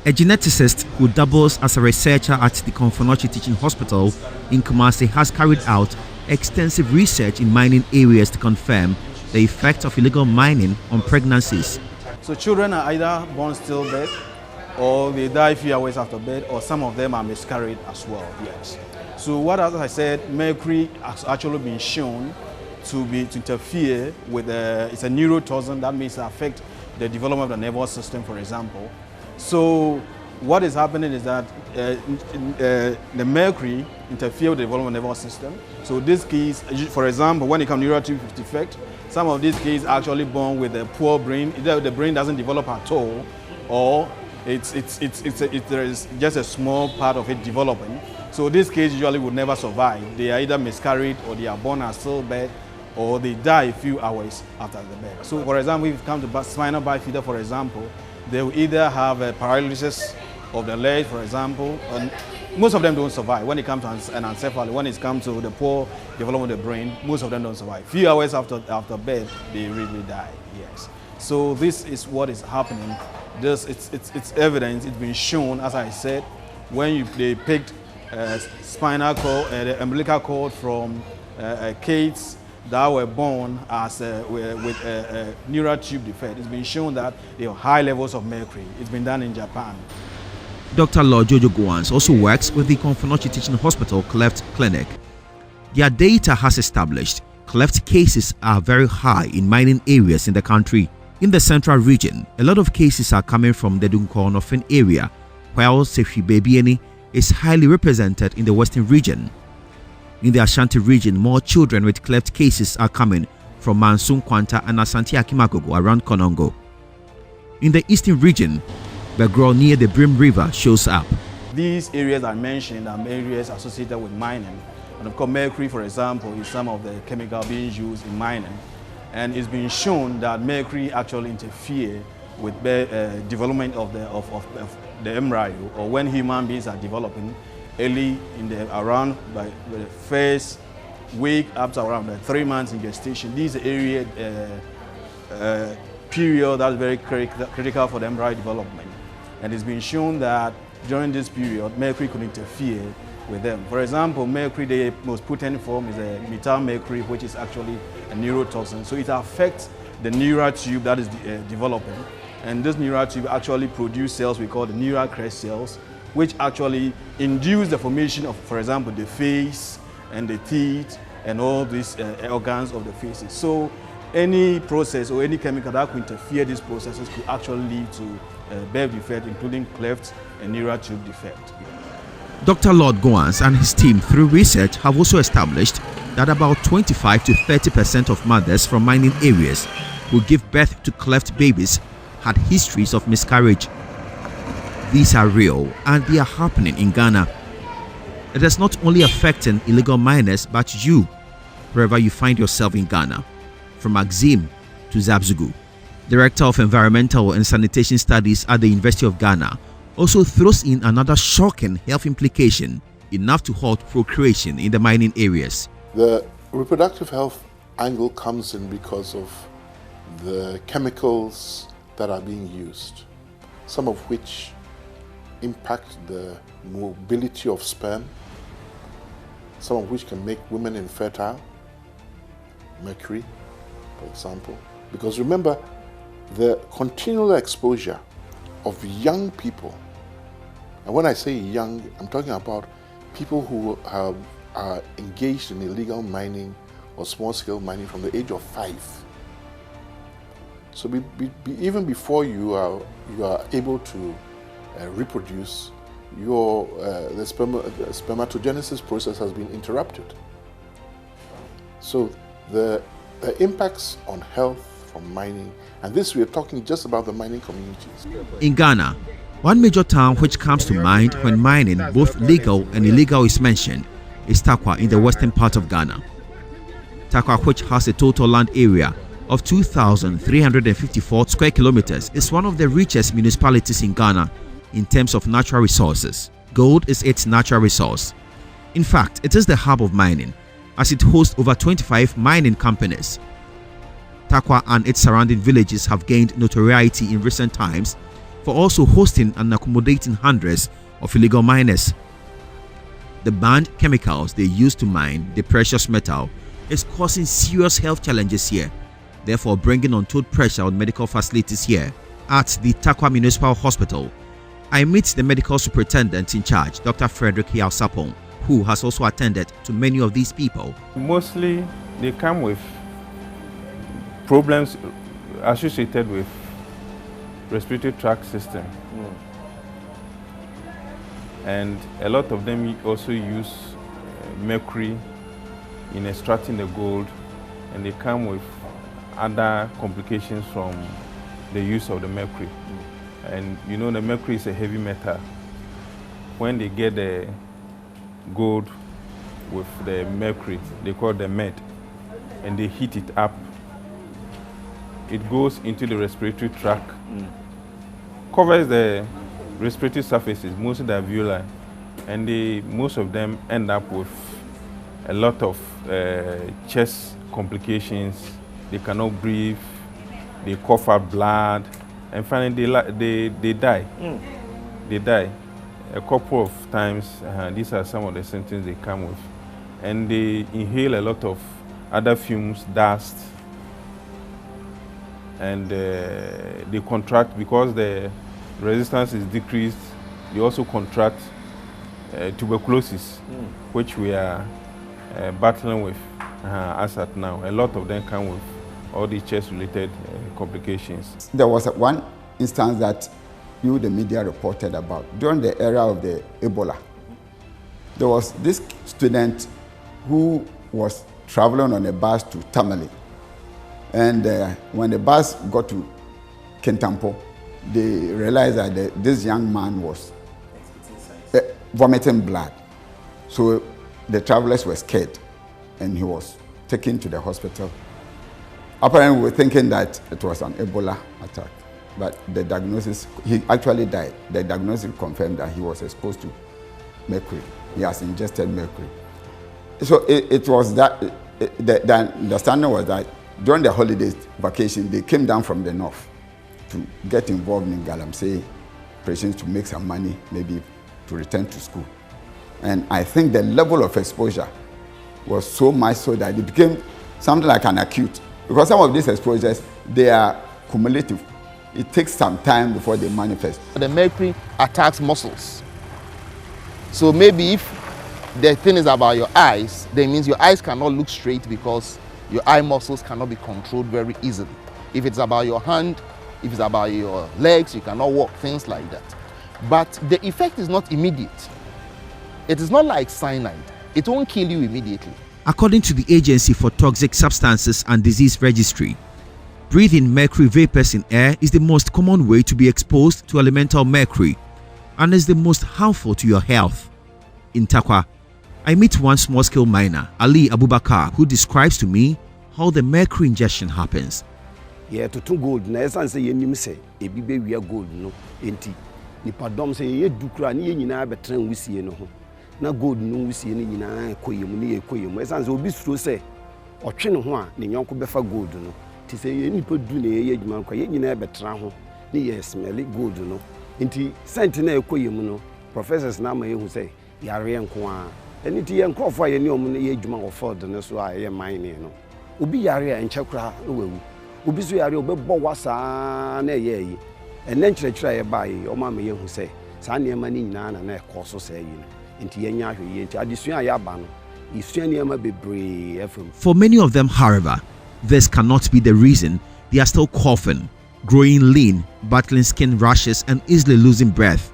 Speaker 2: A geneticist who doubles as a researcher at the Konfonochi Teaching Hospital in Kumasi has carried out extensive research in mining areas to confirm the effect of illegal mining on pregnancies.
Speaker 22: So children are either born stillbirth, or they die a few hours after birth, or some of them are miscarried as well, yes. So what, as I said, mercury has actually been shown to interfere with it's a neurotoxin that means affect the development of the nervous system, for example. So what is happening is that the mercury interferes with the development of the nervous system. So this case, for example, when it comes to neurological defect, some of these kids are actually born with a poor brain. Either the brain doesn't develop at all, or there is just a small part of it developing. So this case usually would never survive. They are either miscarried, or they are born as stillbirth, or they die a few hours after the birth. So for example, if it comes to spinal bifida, for example, they will either have a paralysis of the leg, for example, most of them don't survive. When it comes to anencephaly, when it comes to the poor development of the brain, most of them don't survive. Few hours after birth, they really die. Yes. So this is what is happening. It's evidence. It's been shown, as I said, when they picked spinal cord, the umbilical cord from kids that were born as with a neural tube defect. It's been shown that they have high levels of mercury. It's been done in Japan.
Speaker 2: Dr. Lord Jojo Goans also works with the Konfenochi Teaching Hospital Cleft Clinic. Their data has established cleft cases are very high in mining areas in the country. In the central region, a lot of cases are coming from the Dunkornofin area, while Sefi Bebieni is highly represented in the western region. In the Ashanti region, more children with cleft cases are coming from Mansun Kwanta and Asante Akimagogo around Konongo. In the eastern region, Begro near the Brim River shows up.
Speaker 22: These areas I mentioned are areas associated with mining. And of course, mercury, for example, is some of the chemical being used in mining. And it's been shown that mercury actually interferes with the development of the embryo, or when human beings are developing early in around by the first week up to around 3 months in gestation. This area period that's very critical for the embryo development. And it's been shown that during this period, mercury could interfere with them. For example, mercury, the most potent form is a methyl mercury, which is actually a neurotoxin. So it affects the neural tube that is developing. And this neural tube actually produces cells we call the neural crest cells, which actually induce the formation of, for example, the face and the teeth and all these organs of the faces. So any process or any chemical that could interfere these processes could actually lead to birth defect, including cleft and neural tube defect.
Speaker 2: Dr. Lord Goans and his team, through research, have also established that about 25 to 30% of mothers from mining areas who give birth to cleft babies had histories of miscarriage. These are real and they are happening in Ghana. It is not only affecting illegal miners, but you, wherever you find yourself in Ghana, from Axim to Zabzugu. Director of Environmental and Sanitation Studies at the University of Ghana, also throws in another shocking health implication, enough to halt procreation in the mining areas.
Speaker 19: The reproductive health angle comes in because of the chemicals that are being used, some of which impact the mobility of sperm, some of which can make women infertile, mercury, for example. Because remember, the continual exposure of young people, and when I say young, I'm talking about people who are engaged in illegal mining or small-scale mining from the age of 5. So even before you are able to reproduce, the spermatogenesis process has been interrupted. So the impacts on health from mining, and this we are talking just about the mining communities.
Speaker 2: In Ghana, one major town which comes to mind when mining, both legal and illegal, is mentioned is Takwa in the western part of Ghana. Takwa, which has a total land area of 2,354 square kilometers, is one of the richest municipalities in Ghana in terms of natural resources. Gold is its natural resource. In fact, it is the hub of mining, as it hosts over 25 mining companies. Takwa and its surrounding villages have gained notoriety in recent times for also hosting and accommodating hundreds of illegal miners. The banned chemicals they use to mine the precious metal is causing serious health challenges here, therefore bringing untold pressure on medical facilities here. At the Takwa Municipal Hospital, I meet the medical superintendent in charge, Dr. Frederick Sapong, who has also attended to many of these people.
Speaker 5: Mostly they come with problems associated with respiratory tract system. And a lot of them also use mercury in extracting the gold, and they come with other complications from the use of the mercury. And you know, the mercury is a heavy metal. When they get the gold with the mercury, they call it the med, and they heat it up. It goes into the respiratory tract, covers the respiratory surfaces, mostly the alveoli, and most of them end up with a lot of chest complications. They cannot breathe, they cough up blood, and finally they die. They die. A couple of times, these are some of the symptoms they come with. And they inhale a lot of other fumes, dust, and they contract because the resistance is decreased. They also contract tuberculosis, which we are battling with as at now. A lot of them come with all the chest-related complications.
Speaker 11: There was one instance that the media reported about during the era of the Ebola. There was this student who was traveling on a bus to Tamale, and when the bus got to Kintampo, they realized that this young man was vomiting blood. So the travelers were scared, and he was taken to the hospital. Apparently, we were thinking that it was an Ebola attack, but the diagnosis, he actually died. The diagnosis confirmed that he was exposed to mercury. He has ingested mercury. So it was that, the understanding was that during the holidays, vacation, they came down from the north to get involved in Galamsey operations to make some money, maybe to return to school. And I think the level of exposure was so much so that it became something like an acute. Because some of these exposures, they are cumulative. It takes some time before they manifest.
Speaker 13: The mercury attacks muscles. So maybe if the thing is about your eyes, that means your eyes cannot look straight because your eye muscles cannot be controlled very easily. If it's about your hand, if it's about your legs, you cannot walk, things like that. But the effect is not immediate. It is not like cyanide. It won't kill you immediately.
Speaker 2: According to the Agency for Toxic Substances and Disease Registry, breathing mercury vapors in air is the most common way to be exposed to elemental mercury and is the most harmful to your health. In Takwa, I meet one small-scale miner, Ali Abubakar, who describes to me how the mercury ingestion happens.
Speaker 3: Yeah, to gold. Na esan say yenim say ebi be wia gold no enti nipa dom say ye dukura ni nyina betran wusie no ho. Na gold no wusie ni nyina ekoyem ni ekoyem. Esan say obi suro say otwe ne ho a ne nyonko befa gold no. Ti say ye nipa du na ye adwuma kwa ye nyina betran ho ni ye smell gold no. Enti sent na ekoyem no professors na ma ye hu say yare enko a eni ti ye nkofo ye ni omu ye adwuma go ford no so a ye mine no. Obi yare a enchakura no wewu. Obisu yare obebo wasa na ye and then chire buy o ma me yehu say sa niema ni nyina na ekoso say yi nti ye nya hwe ye nti adesua ya ba no isua niema bebre efem.
Speaker 2: For many of them, however, this cannot be the reason. They are still coughing, growing lean, battling skin rashes and easily losing breath.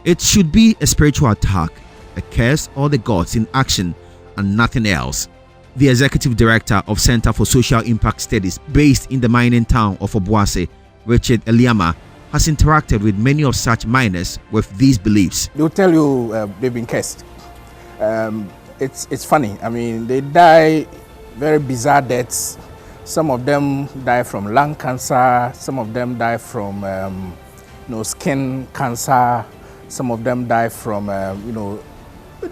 Speaker 2: It should be a spiritual attack, a curse or the gods in action and nothing else. The executive director of Center for Social Impact Studies based in the mining town of Obuasi, Richard Eliama, has interacted with many of such miners with these beliefs.
Speaker 8: They'll tell you they've been cursed. It's funny. I mean, they die very bizarre deaths. Some of them die from lung cancer. Some of them die from skin cancer. Some of them die from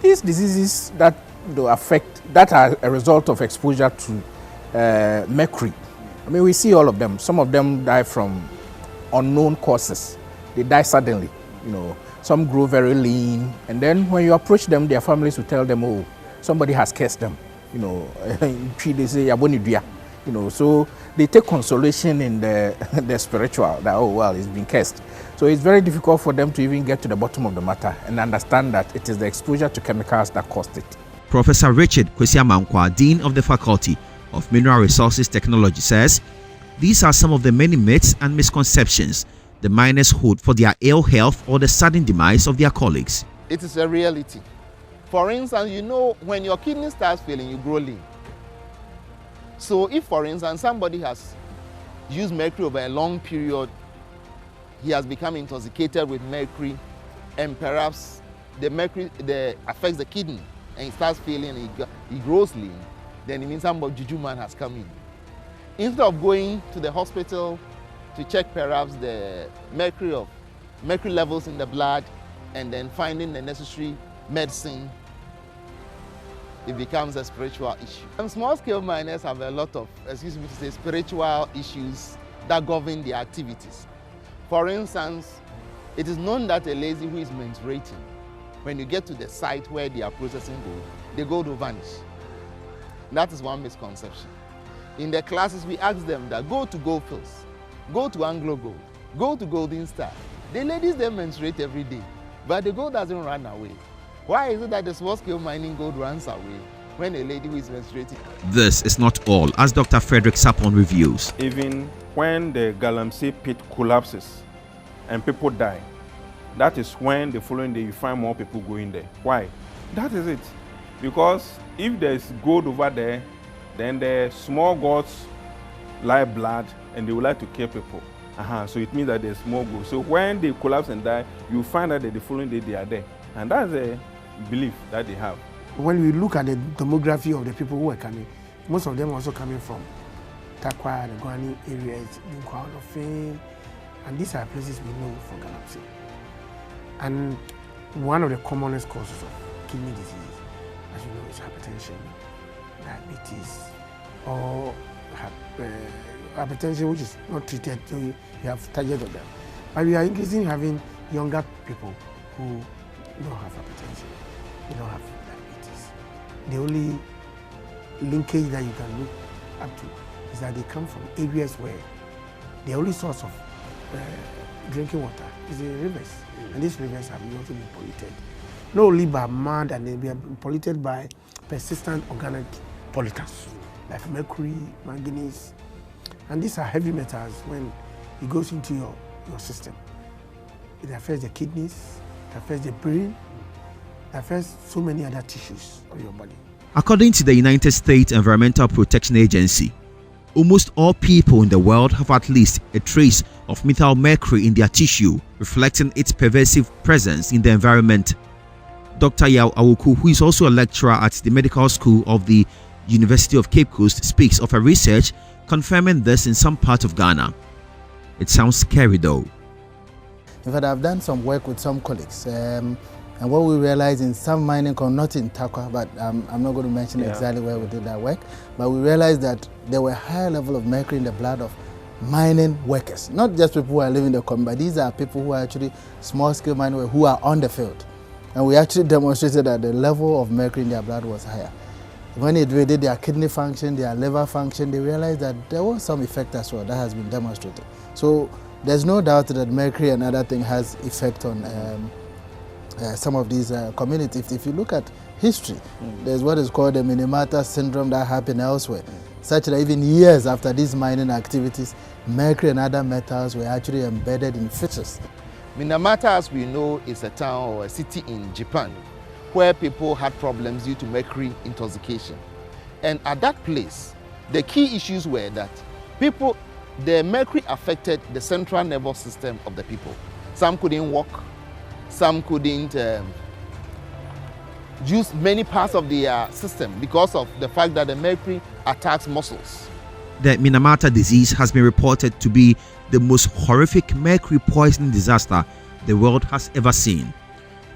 Speaker 8: these diseases that affect, that are a result of exposure to mercury. I mean, we see all of them. Some of them die from unknown causes. They die suddenly. Some grow very lean, and then when you approach them, their families will tell them, "Oh, somebody has cursed them." They say, so they take consolation in the spiritual, that, oh well, it's been cursed. So it's very difficult for them to even get to the bottom of the matter and understand that it is the exposure to chemicals that caused it.
Speaker 2: Professor Richard Kwesiamankwa, Dean of the Faculty of Mineral Resources Technology, says these are some of the many myths and misconceptions the miners hold for their ill health or the sudden demise of their colleagues.
Speaker 13: It is a reality. For instance, when your kidney starts failing, you grow lean. So if, for instance, somebody has used mercury over a long period, he has become intoxicated with mercury, and perhaps the mercury affects the kidney, and he starts failing, he grows lean, then it means some juju man has come in. Instead of going to the hospital to check perhaps the mercury levels in the blood and then finding the necessary medicine, it becomes a spiritual issue. And small-scale miners have a lot of, excuse me to say, spiritual issues that govern their activities. For instance, it is known that a lady who is menstruating, when you get to the site where they are processing gold, the gold will vanish. That is one misconception. In the classes, we ask them that go to Gold Fields, go to Anglo Gold, go to Golden Star. The ladies, they menstruate every day, but the gold doesn't run away. Why is it that the small-scale mining gold runs away when a lady who is menstruating?
Speaker 2: This is not all, as Dr. Frederick Sapon reviews.
Speaker 5: Even when the Galamsey pit collapses and people die, that is when the following day you find more people going there. Why? That is it. Because if there's gold over there, then the small gods like blood and they would like to kill people. So it means that there's more gold. So when they collapse and die, you find out that the following day they are there. And that's a belief that they have.
Speaker 4: When we look at the demography of the people who are coming, most of them are also coming from Takwa, the Guani areas, Nkwa, and these are places we know for Galamsey. And one of the commonest causes of kidney disease, as you know, is hypertension, diabetes, or hypertension which is not treated, so you have target of them. But we are increasingly having younger people who don't have hypertension, they don't have diabetes. The only linkage that you can look up to is that they come from areas where the only source of drinking water is the rivers. And these rivers have also been polluted. Not only by mud, and they have been polluted by persistent organic pollutants like mercury, manganese. And these are heavy metals. When it goes into your system, it affects the kidneys, it affects the brain, it affects so many other tissues of your body.
Speaker 2: According to the United States Environmental Protection Agency, almost all people in the world have at least a trace of methyl mercury in their tissue, reflecting its pervasive presence in the environment. Dr. Yao Awuku, who is also a lecturer at the Medical School of the University of Cape Coast, speaks of a research confirming this in some parts of Ghana. It sounds scary though.
Speaker 16: In fact, I've done some work with some colleagues, and what we realized in some mining, not in Takwa, but I'm not going to mention exactly where we did that work, but we realized that there were high level of mercury in the blood of mining workers, not just people who are living in the community, but these are people who are actually small-scale miners who are on the field. And we actually demonstrated that the level of mercury in their blood was higher. When they did their kidney function, their liver function, they realized that there was some effect as well that has been demonstrated. So there's no doubt that mercury and other things has effect on some of these communities. If you look at history, there's what is called the Minamata syndrome that happened elsewhere, such that even years after these mining activities, mercury and other metals were actually embedded in fishes.
Speaker 13: Minamata, as we know, is a town or a city in Japan where people had problems due to mercury intoxication. And at that place, the key issues were that the mercury affected the central nervous system of the people. Some couldn't walk, some couldn't use many parts of the system because of the fact that the mercury attacks muscles.
Speaker 2: The Minamata disease has been reported to be the most horrific mercury poisoning disaster the world has ever seen.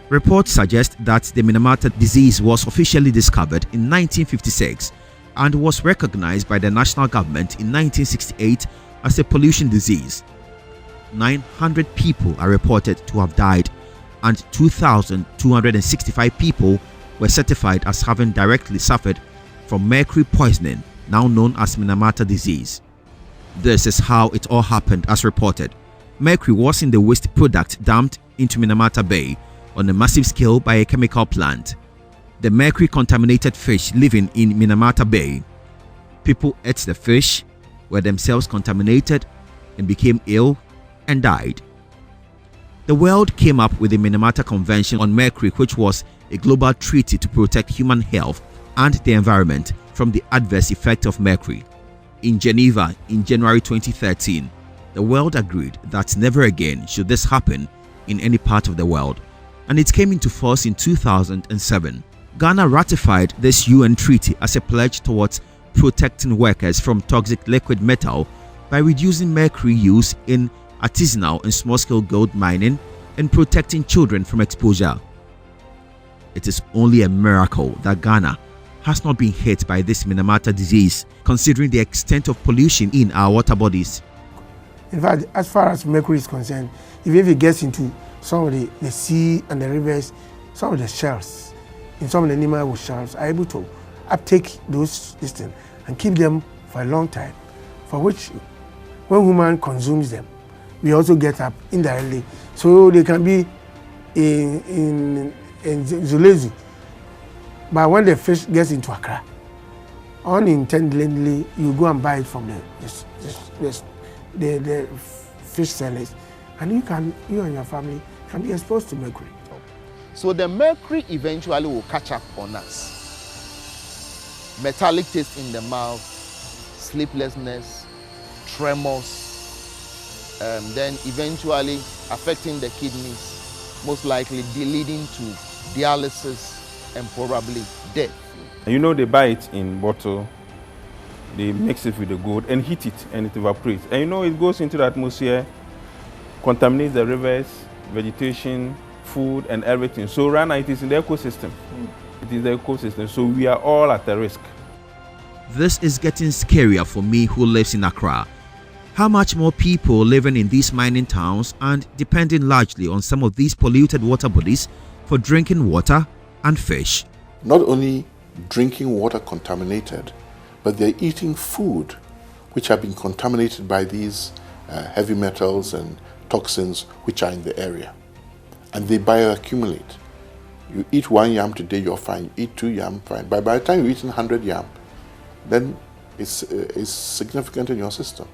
Speaker 2: Reports suggest that the Minamata disease was officially discovered in 1956 and was recognized by the national government in 1968 as a pollution disease. 900 people are reported to have died, and 2,265 people were certified as having directly suffered from mercury poisoning, now known as Minamata disease. This is how it all happened as reported. Mercury was in the waste product dumped into Minamata Bay on a massive scale by a chemical plant. The mercury contaminated fish living in Minamata Bay. People ate the fish, were themselves contaminated, and became ill and died. The world came up with the Minamata Convention on Mercury, which was a global treaty to protect human health and the environment from the adverse effect of mercury. In Geneva in January 2013, the world agreed that never again should this happen in any part of the world, and it came into force in 2007. Ghana ratified this UN treaty as a pledge towards protecting workers from toxic liquid metal by reducing mercury use in artisanal and small-scale gold mining and protecting children from exposure. it is only a miracle that Ghana has not been hit by this Minamata disease, considering the extent of pollution in our water bodies.
Speaker 4: In fact, as far as mercury is concerned, if it gets into some of the sea and the rivers, some of the shells, in some of the animal shells are able to uptake those things and keep them for a long time, for which when human consumes them, we also get up indirectly. So they can be in Zulezu, but when the fish gets into Accra, unintentionally you go and buy it from the fish sellers, and you and your family can be exposed to mercury.
Speaker 13: So the mercury eventually will catch up on us. Metallic taste in the mouth, sleeplessness, tremors, then eventually affecting the kidneys, most likely leading to dialysis and probably death.
Speaker 5: You know, they buy it in bottle, they mix it with the gold and heat it and it evaporates. And you know, it goes into the atmosphere, contaminates the rivers, vegetation, food and everything. So right now it is in the ecosystem. It is the ecosystem. So we are all at a risk.
Speaker 2: This is getting scarier for me who lives in Accra. How much more people living in these mining towns and depending largely on some of these polluted water bodies for drinking water and fish.
Speaker 19: Not only drinking water contaminated, but they're eating food which have been contaminated by these heavy metals and toxins which are in the area. And they bioaccumulate. You eat 1 yam today, you're fine. You eat 2 yam, fine. But by the time you eat 100 yam, then it's significant in your system.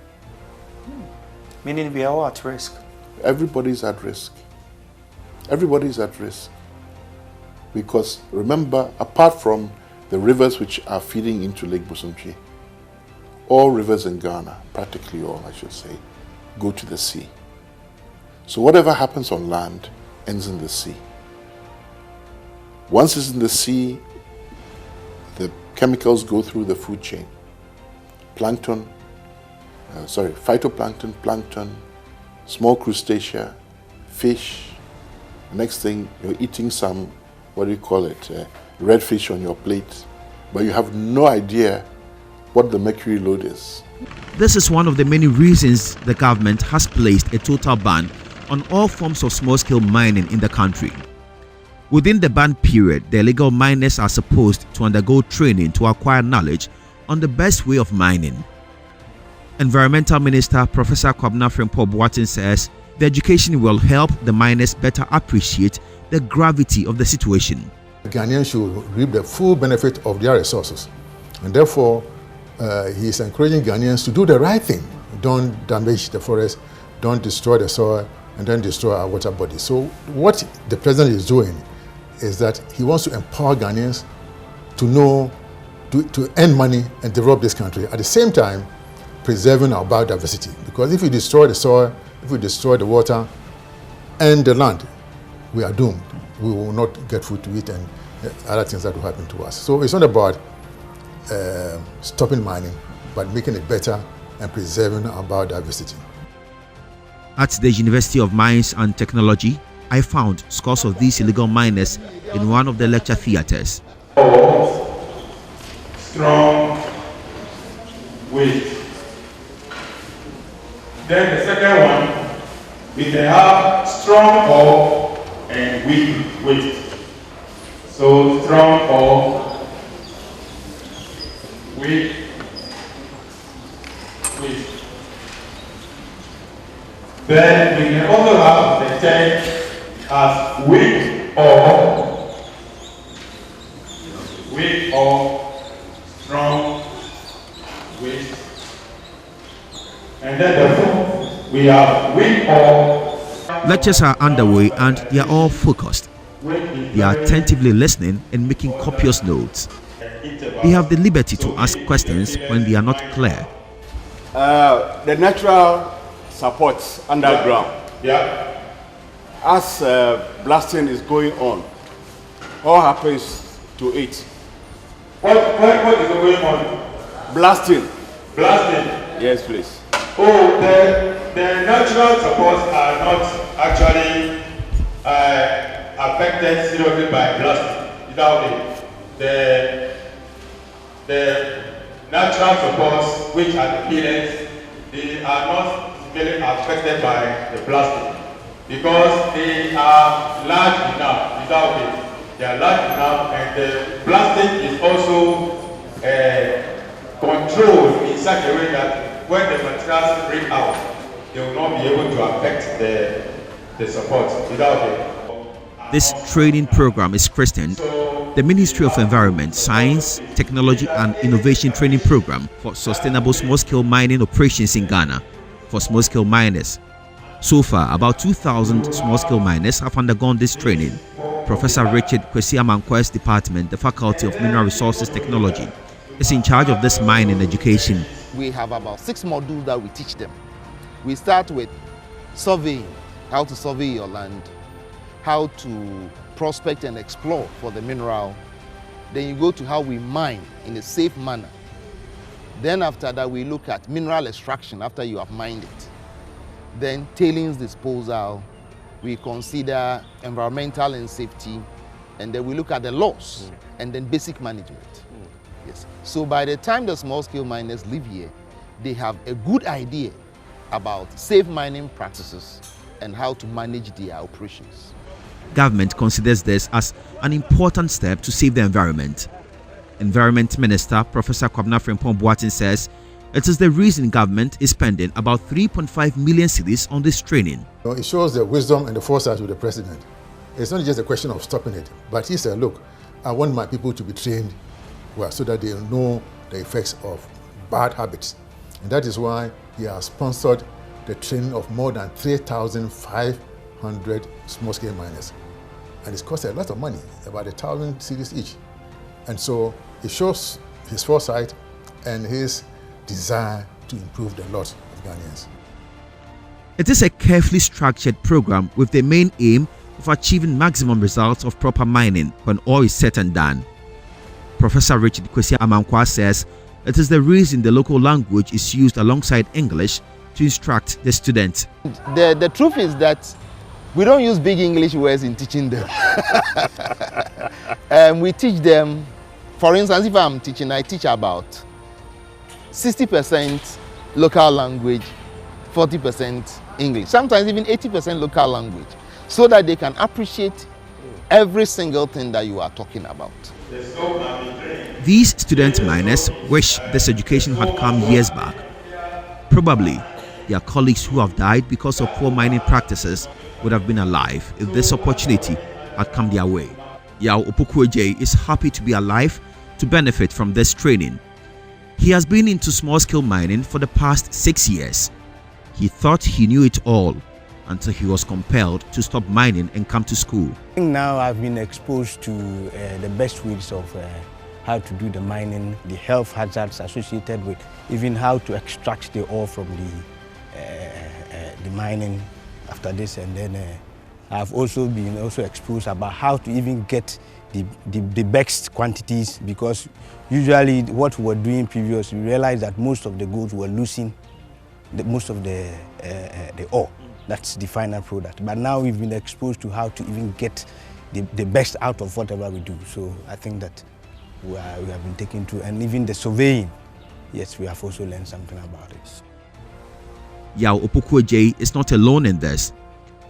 Speaker 15: Meaning we are all at risk.
Speaker 19: Everybody's at risk. Everybody's at risk. Because remember, apart from the rivers which are feeding into Lake Bosumtwi, all rivers in Ghana, practically all I should say, go to the sea. So whatever happens on land ends in the sea. Once it's in the sea, the chemicals go through the food chain. Phytoplankton, plankton, small crustacea, fish. Next thing, you're eating some, what do you call it, red fish on your plate, but you have no idea what the mercury load is.
Speaker 2: This is one of the many reasons the government has placed a total ban on all forms of small-scale mining in the country. Within the ban period, the illegal miners are supposed to undergo training to acquire knowledge on the best way of mining. Environmental Minister Professor Kwame Boateng says the education will help the miners better appreciate the gravity of the situation.
Speaker 6: Ghanaians should reap the full benefit of their resources, and therefore he is encouraging Ghanaians to do the right thing. Don't damage the forest, don't destroy the soil, and then destroy our water bodies. So what the president is doing is that he wants to empower Ghanaians to know, to earn money and develop this country, at the same time preserving our biodiversity. Because if we destroy the soil, if we destroy the water and the land, we are doomed. We will not get food to eat and other things that will happen to us. So it's not about stopping mining, but making it better and preserving our biodiversity.
Speaker 2: At the University of Mines and Technology, I found scores of these illegal miners in one of the lecture theaters.
Speaker 10: Strong weight. Then the second one, we can have strong ore and weak weight. So strong ore, weak weight. Then we can also have the third as weak or strong weight. And then the fourth, we have weak or.
Speaker 2: Lectures are underway and they are all focused. They are attentively listening and making copious notes. They have the liberty to ask questions when they are not clear.
Speaker 23: The natural supports underground.
Speaker 10: Yeah.
Speaker 23: As blasting is going on, what happens to it?
Speaker 10: What is going on?
Speaker 23: Blasting.
Speaker 10: Blasting?
Speaker 23: Yes, please.
Speaker 10: Oh, the natural supports are not actually affected seriously by blasting. without it, the natural supports, which are the pellets, they are not really affected by the plastic because they are large enough without it. They are large enough, and the plastic is also controlled in such a way that when the materials break out, they will not be able to affect the support without it.
Speaker 2: This training program is christened the Ministry of Environment, Science, Technology and Innovation Training Program for Sustainable Small-Scale Mining Operations in Ghana for small-scale miners. So far, about 2,000 small-scale miners have undergone this training. Professor Richard Kwesi Amankwa's department, the Faculty of Mineral Resources Technology, is in charge of this mining education.
Speaker 13: We have about 6 modules that we teach them. We start with surveying, how to survey your land, how to prospect and explore for the mineral. Then you go to how we mine in a safe manner. Then after that, we look at mineral extraction after you have mined it. Then tailings disposal. We consider environmental and safety. And then we look at the laws and then basic management. Yes. So by the time the small-scale miners live here, they have a good idea about safe mining practices and how to manage their operations.
Speaker 2: Government considers this as an important step to save the environment. Environment Minister Professor Seth Kwame Boateng says it is the reason government is spending about 3.5 million cedis on this training.
Speaker 6: It shows the wisdom and the foresight of the president. It's not just a question of stopping it, but he said, look, I want my people to be trained well so that they know the effects of bad habits. And that is why he has sponsored the training of more than 3,500 small-scale miners. And it's cost a lot of money, about 1,000 cedis each. And so it shows his foresight and his desire to improve the lot of Ghanaians.
Speaker 2: It is a carefully structured program with the main aim of achieving maximum results of proper mining when all is said and done. Professor Richard Kwesi Amankwa says it is the reason the local language is used alongside English to instruct the students.
Speaker 13: The truth is that we don't use big English words in teaching them. We teach them, for instance, if I'm teaching, I teach about 60% local language, 40% English, sometimes even 80% local language, so that they can appreciate every single thing that you are talking about.
Speaker 2: These student miners wish this education had come years back. Probably their colleagues who have died because of poor mining practices would have been alive if this opportunity had come their way. Yao Opoku-Ejei is happy to be alive to benefit from this training. He has been into small-scale mining for the past 6 years. He thought he knew it all until he was compelled to stop mining and come to school.
Speaker 7: Now I've been exposed to the best ways of how to do the mining, the health hazards associated with even how to extract the ore from the mining after this, and then I've also been exposed about how to even get the best quantities, because usually what we were doing previously, we realized that most of the goods were losing most of the ore. That's the final product. But now we've been exposed to how to even get the best out of whatever we do. So I think that we have been taken to, and even the surveying, yes, we have also learned something about it.
Speaker 2: Yao Opoku-Ejei is not alone in this.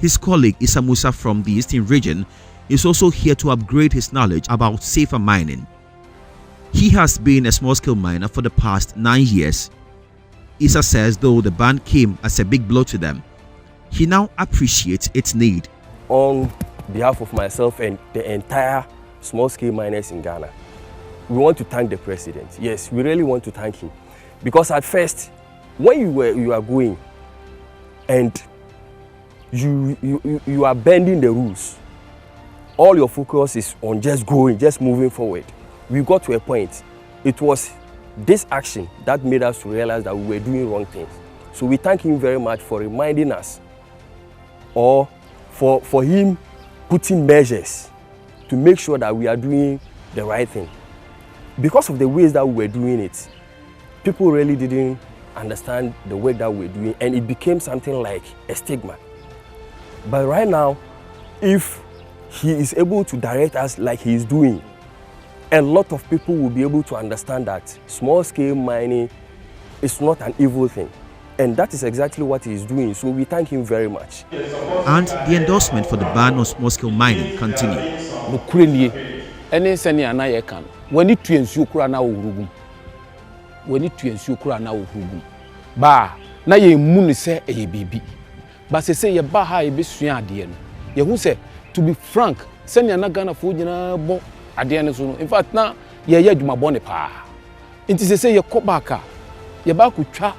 Speaker 2: His colleague Issa Musa from the Eastern region is also here to upgrade his knowledge about safer mining. He has been a small-scale miner for the past 9 years. Issa says though the ban came as a big blow to them, he now appreciates its need.
Speaker 9: On behalf of myself and the entire small-scale miners in Ghana, we want to thank the president. Yes, we really want to thank him, because at first, when you are going and you are bending the rules, all your focus is on just going, just moving forward. We got to a point, it was this action that made us realize that we were doing wrong things. So we thank him very much for reminding us, or for him putting measures to make sure that we are doing the right thing. Because of the ways that we were doing it, people really didn't understand the work that we're doing, and it became something like a stigma. But right now, if he is able to direct us like he is doing, a lot of people will be able to understand that small-scale mining is not an evil thing. And that is exactly what he is doing. So we thank him very much.
Speaker 2: And the endorsement for the ban on small-scale mining continues.
Speaker 12: Ba na ye mu se eye bibi ba se ye ba ha ye besua ade no ye hu se to be frank se ne na Ghana fo nyina bo ade no so no in fact na ye adwuma bo ne pa nti se ye kɔ baaka ye ba ko twa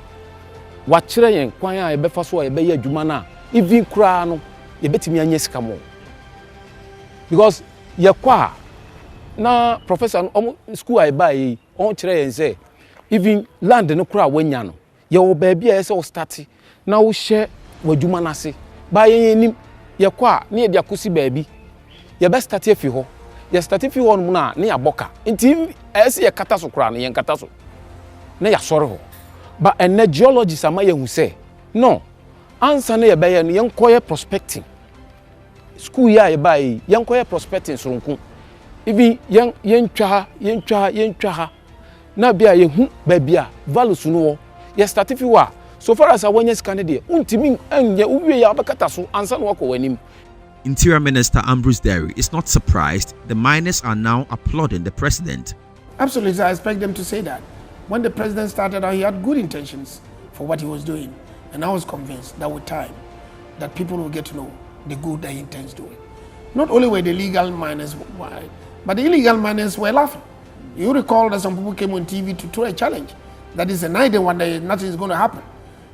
Speaker 12: wa kire yen kwan a ye befa so ye be ye adwuma na even kura no ye betimi anya sika mo because ye kwa na professor school ai ba yi on kire yen se even land no kura wanya no ye wo baby e se wo start na wo hye wadwuma na se ba ye nim ye kwa na ye dia kosi baby ye be start afi ho ye start afi ho no na ya boka nti e se ye kata so kura no ye kata so na ya sore ho ba ene geologists ama ye hu se no answer na ye be ye no ye nkoye prospecting school ya ye ba yi ye nkoye prospecting soronku even ye ntwa ha na bia ye hu baby a values no yes, start if you are. So far as I want yes candidate,
Speaker 2: Interior Minister Ambrose Derry is not surprised the miners are now applauding the president.
Speaker 4: Absolutely, I expect them to say that. When the president started out, he had good intentions for what he was doing. And I was convinced that with time, that people will get to know the good that he intends doing. Not only were the legal miners wild, but the illegal miners were laughing. You recall that some people came on TV to throw a challenge. That is an idea one day nothing is going to happen.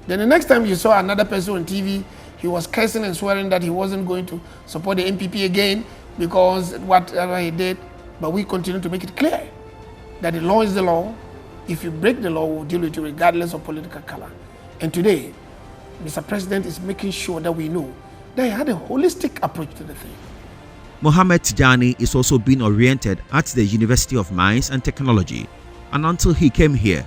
Speaker 4: Then the next time you saw another person on TV, he was cursing and swearing that he wasn't going to support the MPP again because whatever he did. But we continue to make it clear that the law is the law. If you break the law, we'll deal with you regardless of political color. And today, Mr. President is making sure that we know that he had a holistic approach to the thing.
Speaker 2: Mohammed Tijani is also being oriented at the University of Mines and Technology. And until he came here,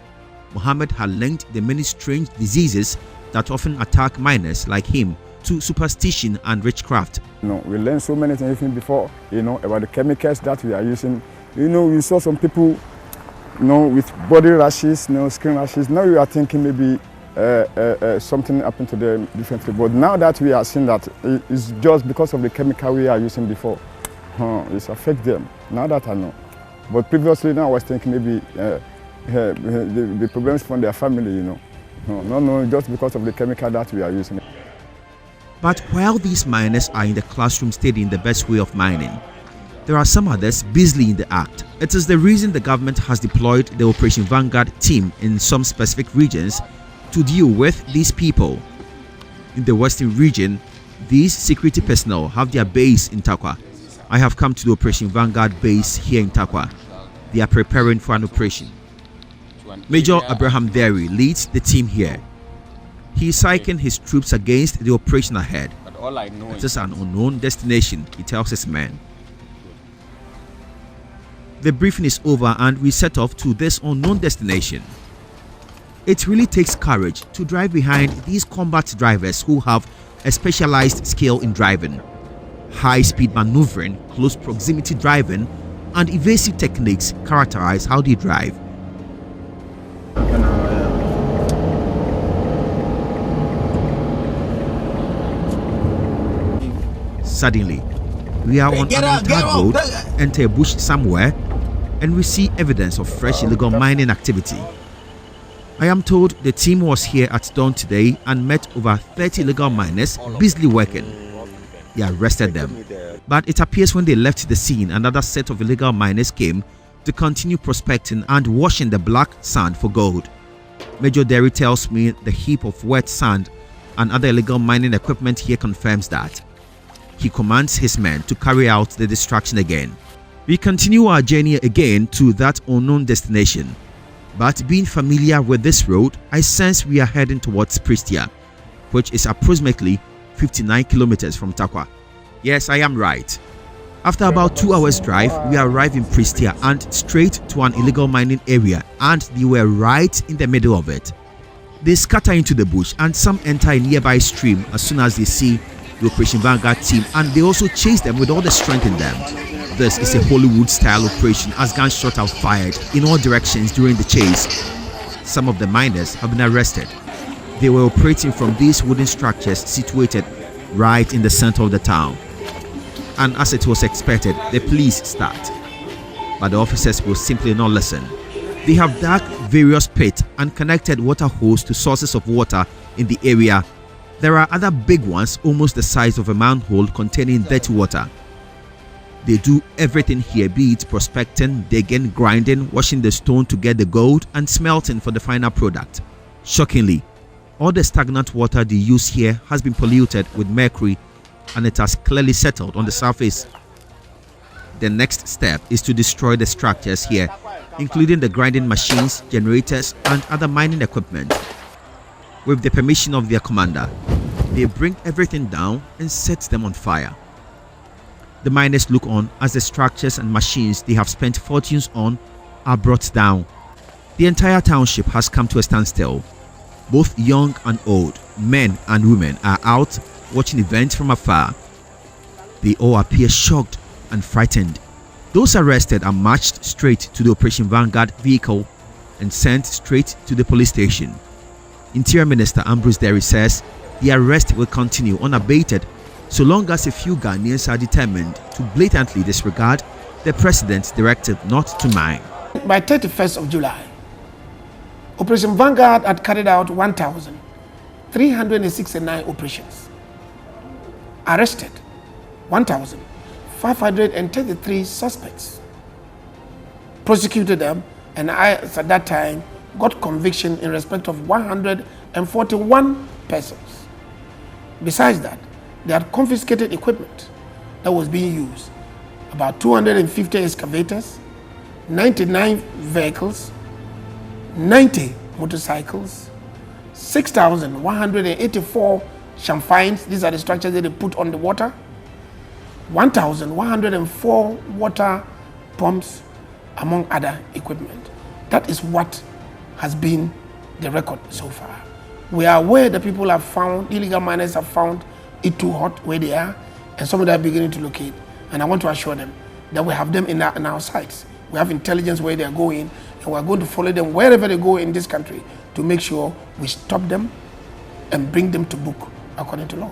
Speaker 2: Mohammed had linked the many strange diseases that often attack miners like him to superstition and witchcraft.
Speaker 14: We learned so many things even before, about the chemicals that we are using. We saw some people, with body rashes, skin rashes. Now we are thinking maybe something happened to them differently. But now that we are seeing that it's just because of the chemical we are using before, it's affect them. Now that I know. But previously, now I was thinking maybe the problems from their family, No, just because of the chemical that we are using.
Speaker 2: But while these miners are in the classroom studying the best way of mining, there are some others busily in the act. It is the reason the government has deployed the Operation Vanguard team in some specific regions to deal with these people. In the Western region, these security personnel have their base in Takwa. I have come to the Operation Vanguard base here in Takwa. They are preparing for an operation. Major Abraham Derry leads the team here. He is psyching his troops against the operation ahead. It is an unknown destination, he tells his men. The briefing is over and we set off to this unknown destination. It really takes courage to drive behind these combat drivers who have a specialized skill in driving. High-speed maneuvering, close proximity driving, and evasive techniques characterize how they drive. Suddenly, we are on an untarred road, enter a bush somewhere, and we see evidence of fresh illegal mining activity. I am told the team was here at dawn today and met over 30 illegal miners busily working. They arrested them. But it appears when they left the scene, another set of illegal miners came to continue prospecting and washing the black sand for gold. Major Derry tells me the heap of wet sand and other illegal mining equipment here confirms that. He commands his men to carry out the distraction again. We continue our journey again to that unknown destination. But being familiar with this road, I sense we are heading towards Prestia, which is approximately 59 kilometers from Takwa. Yes, I am right. After about 2 hours drive, we arrive in Prestia and straight to an illegal mining area, and they were right in the middle of it. They scatter into the bush and some enter a nearby stream as soon as they see the Operation Vanguard team, and they also chase them with all the strength in them. This is a Hollywood-style operation as gunshots are fired in all directions during the chase. Some of the miners have been arrested. They were operating from these wooden structures situated right in the center of the town. And as it was expected, the police start. But the officers will simply not listen. They have dug various pits and connected water holes to sources of water in the area. There are other big ones almost the size of a manhole containing dirty water. They do everything here, be it prospecting, digging, grinding, washing the stone to get the gold, and smelting for the final product. Shockingly, all the stagnant water they use here has been polluted with mercury, and it has clearly settled on the surface. The next step is to destroy the structures here, including the grinding machines, generators, and other mining equipment. With the permission of their commander, they bring everything down and set them on fire. The miners look on as the structures and machines they have spent fortunes on are brought down. The entire township has come to a standstill. Both young and old, men and women are out watching events from afar. They all appear shocked and frightened. Those arrested are marched straight to the Operation Vanguard vehicle and sent straight to the police station. Interior Minister Ambrose Derry says the arrest will continue unabated so long as a few Ghanaians are determined to blatantly disregard the president's directive not to mine.
Speaker 4: By 31st of July, Operation Vanguard had carried out 1,369 operations, arrested 1,533 suspects, prosecuted them, and at that time got conviction in respect of 141 persons. Besides that, they had confiscated equipment that was being used, about 250 excavators, 99 vehicles, 90 motorcycles, 6,184 champagnes, these are the structures that they put on the water, 1,104 water pumps, among other equipment. That is what has been the record so far. We are aware that people have found, illegal miners have found it too hot where they are, and some of them are beginning to locate. And I want to assure them that we have them in our sites. We have intelligence where they are going, and we are going to follow them wherever they go in this country to make sure we stop them and bring them to book according to law.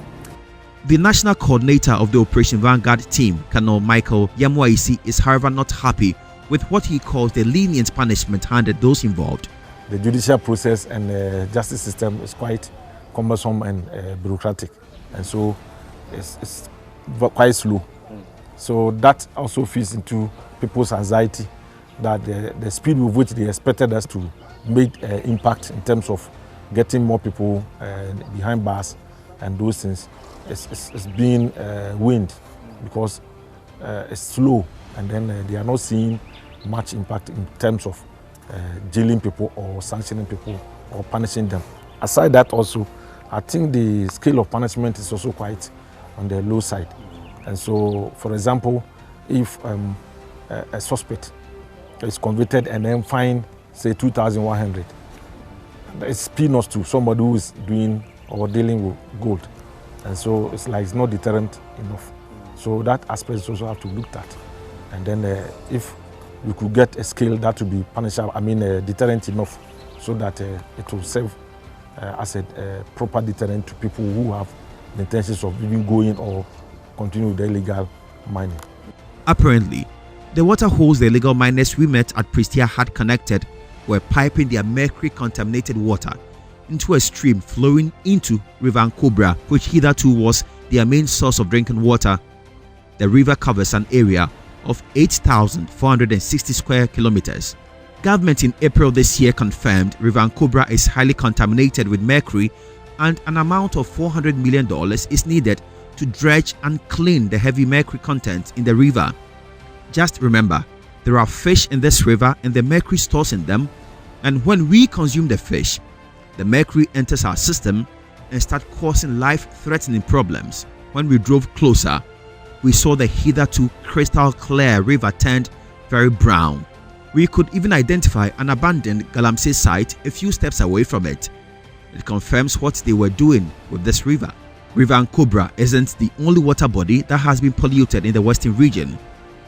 Speaker 2: The national coordinator of the Operation Vanguard team, Colonel Michael Yamuaisi, is however not happy with what he calls the lenient punishment handed those involved.
Speaker 17: The judicial process and the justice system is quite cumbersome and bureaucratic, and so it's quite slow. So that also feeds into people's anxiety that the speed with which they expected us to make impact in terms of getting more people behind bars and those things is being waned because it's slow, and then they are not seeing much impact in terms of jailing people or sanctioning people or punishing them. Aside that also, I think the scale of punishment is also quite on the low side. And so, for example, if a suspect is convicted and then fined, say, 2,100, it's peanuts to somebody who is doing or dealing with gold. And so it's like it's not deterrent enough. So that aspect also have to look at. And then if we could get a scale that would be punishable, deterrent enough, so that it will serve as a proper deterrent to people who have the intentions of even going or continue with the illegal mining.
Speaker 2: Apparently, the water holes the illegal miners we met at Prestia had connected were piping their mercury-contaminated water into a stream flowing into River Cobra, which hitherto was their main source of drinking water. The river covers an area of 8,460 square kilometers. Government in April this year confirmed River Cobra is highly contaminated with mercury, and an amount of $400 million is needed to dredge and clean the heavy mercury content in the river. Just remember, there are fish in this river and the mercury stores in them, and when we consume the fish, the mercury enters our system and starts causing life-threatening problems. When we drove closer, we saw the hitherto crystal clear river turned very brown. We could even identify an abandoned Galamsey site a few steps away from it. It confirms what they were doing with this river. River Cobra isn't the only water body that has been polluted in the western region.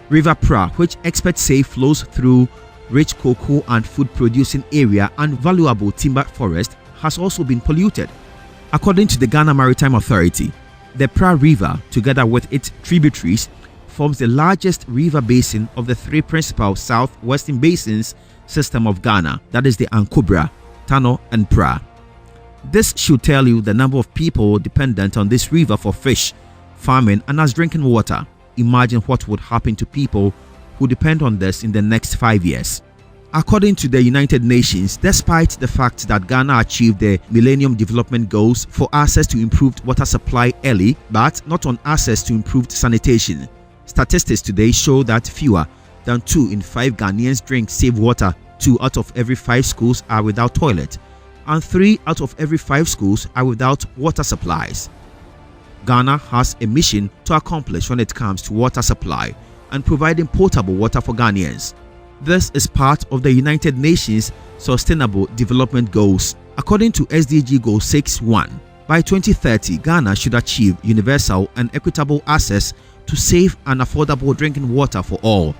Speaker 2: River Pra, which experts say flows through rich cocoa and food producing area and valuable timber forest, has also been polluted. According to the Ghana Maritime Authority, the Pra River, together with its tributaries, forms the largest river basin of the three principal southwestern basins system of Ghana, that is the Ankobra, Tano and Pra. This should tell you the number of people dependent on this river for fish, farming and as drinking water. Imagine what would happen to people who depend on this in the next 5 years. According to the United Nations, despite the fact that Ghana achieved the Millennium Development Goals for access to improved water supply early, but not on access to improved sanitation, statistics today show that fewer than 2 in 5 Ghanaians drink safe water, 2 out of every 5 schools are without toilet, and 3 out of every 5 schools are without water supplies. Ghana has a mission to accomplish when it comes to water supply and providing potable water for Ghanaians. This is part of the United Nations Sustainable Development Goals. According to SDG Goal 6.1, by 2030, Ghana should achieve universal and equitable access to safe and affordable drinking water for all.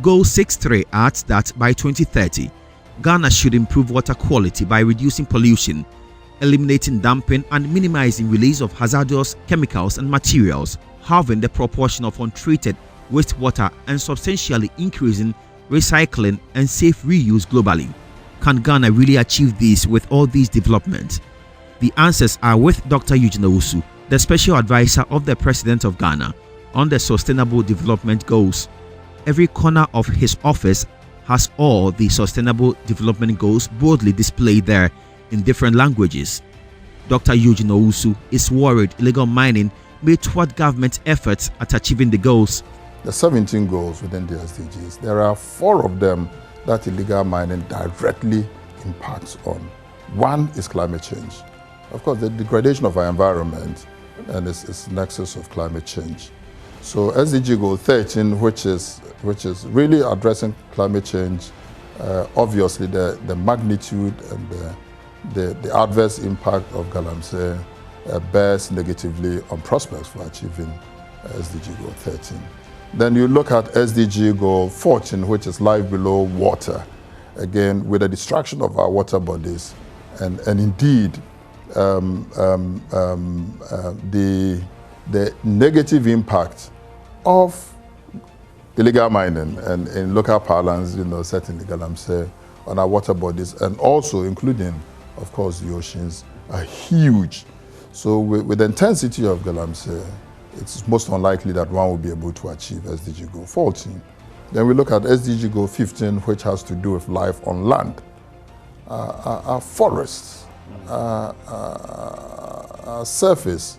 Speaker 2: Goal 6.3 adds that by 2030, Ghana should improve water quality by reducing pollution, eliminating dumping and minimizing release of hazardous chemicals and materials, halving the proportion of untreated wastewater and substantially increasing recycling and safe reuse globally. Can Ghana really achieve this with all these developments? The answers are with Dr. Eugene Owusu, the Special Advisor of the President of Ghana on the Sustainable Development Goals. Every corner of his office has all the Sustainable Development Goals boldly displayed there in different languages. Dr. Eugene Owusu is worried illegal mining may thwart government efforts at achieving the goals.
Speaker 6: The 17 goals within the SDGs, there are 4 of them that illegal mining directly impacts on. One is climate change. Of course, the degradation of our environment and its nexus of climate change. So SDG Goal 13, which is really addressing climate change, obviously the magnitude and the adverse impact of Galamsey bears negatively on prospects for achieving SDG Goal 13. Then you look at SDG Goal 14, which is life below water. Again, with the destruction of our water bodies and indeed the negative impact of illegal mining and in local parlance, certainly Galamsey on our water bodies and also including, of course, the oceans are huge. So with the intensity of Galamsey, it's most unlikely that one will be able to achieve SDG Goal 14. Then we look at SDG Goal 15, which has to do with life on land. Our forests, our surface,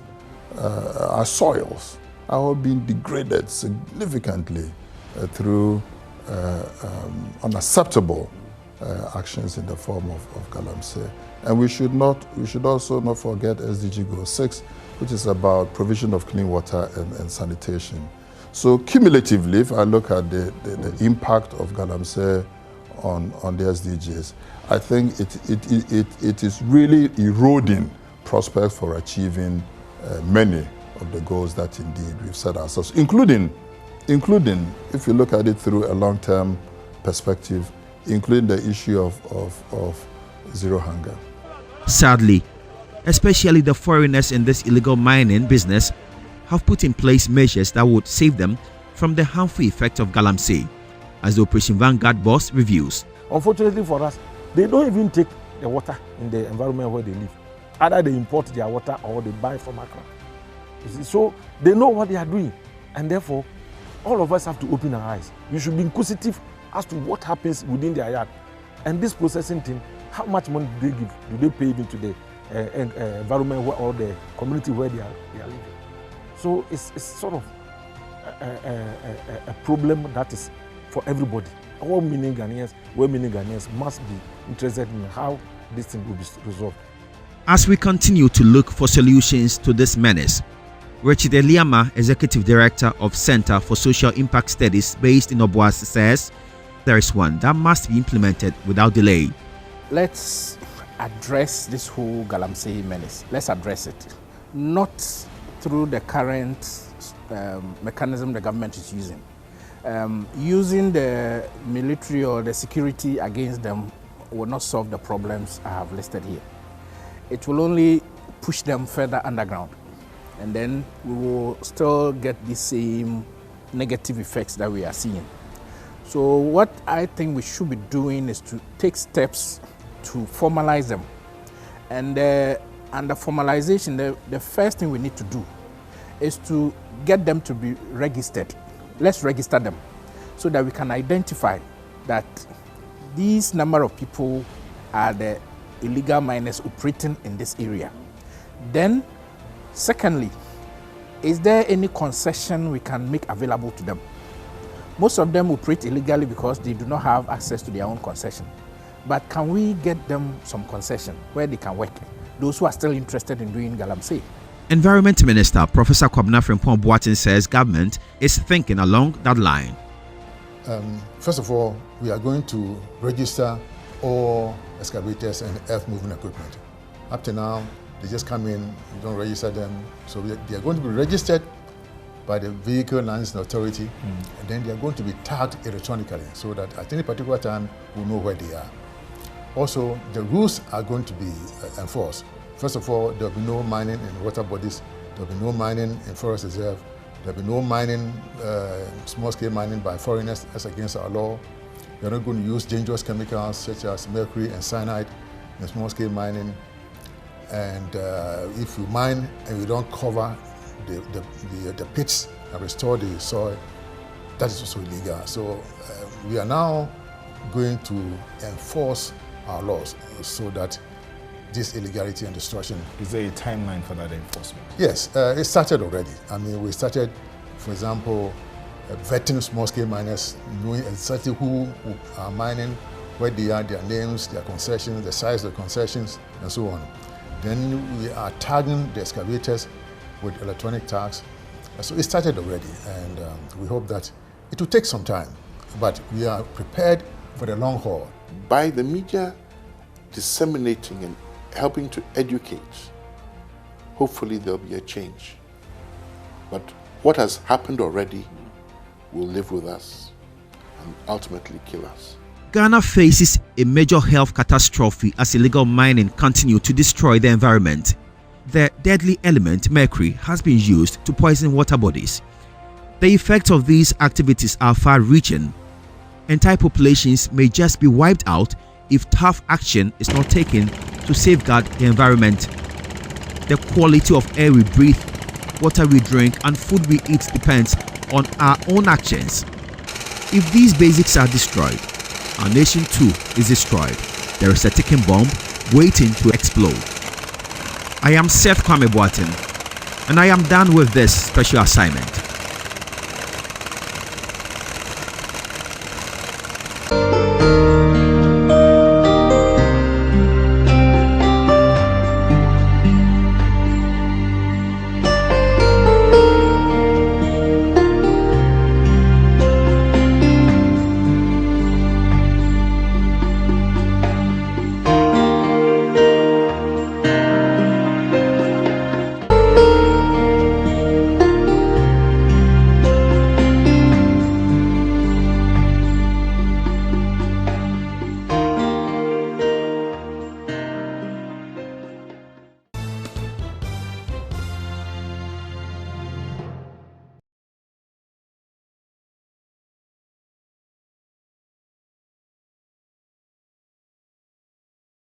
Speaker 6: our soils are all being degraded significantly through unacceptable actions in the form of Galamsey. And we should also not forget SDG Goal 6, which is about provision of clean water and sanitation. So cumulatively, if I look at the impact of Galamsey on the SDGs, I think it is really eroding prospects for achieving many of the goals that indeed we've set ourselves, including if you look at it through a long-term perspective, including the issue of zero hunger.
Speaker 2: Sadly, especially the foreigners in this illegal mining business have put in place measures that would save them from the harmful effect of Galamsey, as the Operation Vanguard boss reviews.
Speaker 17: Unfortunately for us, they don't even take the water in the environment where they live. Either they import their water or they buy from Accra. You see, so they know what they are doing, and therefore all of us have to open our eyes. We should be inquisitive as to what happens within their yard. And this processing thing, how much money do they give? Do they pay even to the environment or the community where they are living? So it's sort of a problem that is for everybody. All meaning Ghanaians must be interested in how this thing will be resolved.
Speaker 2: As we continue to look for solutions to this menace, Richard Eliama, Executive Director of Center for Social Impact Studies based in Obuasi, says there is one that must be implemented without delay.
Speaker 8: Let's address this whole Galamsey menace. Let's address it. Not through the current mechanism the government is using. Using the military or the security against them will not solve the problems I have listed here. It will only push them further underground, and then we will still get the same negative effects that we are seeing. So what I think we should be doing is to take steps to formalize them. And under formalization, the first thing we need to do is to get them to be registered. Let's register them so that we can identify that these number of people are the illegal miners operating in this area. Then, secondly, is there any concession we can make available to them? Most of them operate illegally because they do not have access to their own concession. But can we get them some concession where they can work? Those who are still interested in doing galamsey.
Speaker 2: Environment Minister Professor Kwame Boateng says government is thinking along that line.
Speaker 6: First of all, we are going to register all excavators and earth moving equipment. Up to now, they just come in, you don't register them. So they are going to be registered by the Vehicle Licensing Authority, and then they are going to be tagged electronically so that at any particular time we'll know where they are. Also, the rules are going to be enforced. First of all, there will be no mining in water bodies, there will be no mining in forest reserve, there will be no mining, small-scale mining by foreigners as against our law. We are not going to use dangerous chemicals such as mercury and cyanide in small-scale mining. And if you mine and you don't cover the pits and restore the soil, that is also illegal. So we are now going to enforce our laws so that this illegality and destruction.
Speaker 17: Is there a timeline for that enforcement?
Speaker 6: Yes, it started already. I mean, we started, for example, vetting small-scale miners, knowing exactly who are mining, where they are, their names, their concessions, the size of the concessions, and so on. Then we are tagging the excavators with electronic tags. So it started already, and we hope that it will take some time, but we are prepared for the long haul.
Speaker 19: By the media disseminating and helping to educate, hopefully there'll be a change. But what has happened already will live with us and ultimately kill us.
Speaker 2: Ghana faces a major health catastrophe as illegal mining continues to destroy the environment. The deadly element mercury has been used to poison water bodies. The effects of these activities are far-reaching. Entire populations may just be wiped out if tough action is not taken to safeguard the environment. The quality of air we breathe, water we drink, and food we eat depends on our own actions. If these basics are destroyed, our nation too is destroyed. There is a ticking bomb waiting to explode. I am Seth Kwame Boateng, and I am done with this special assignment.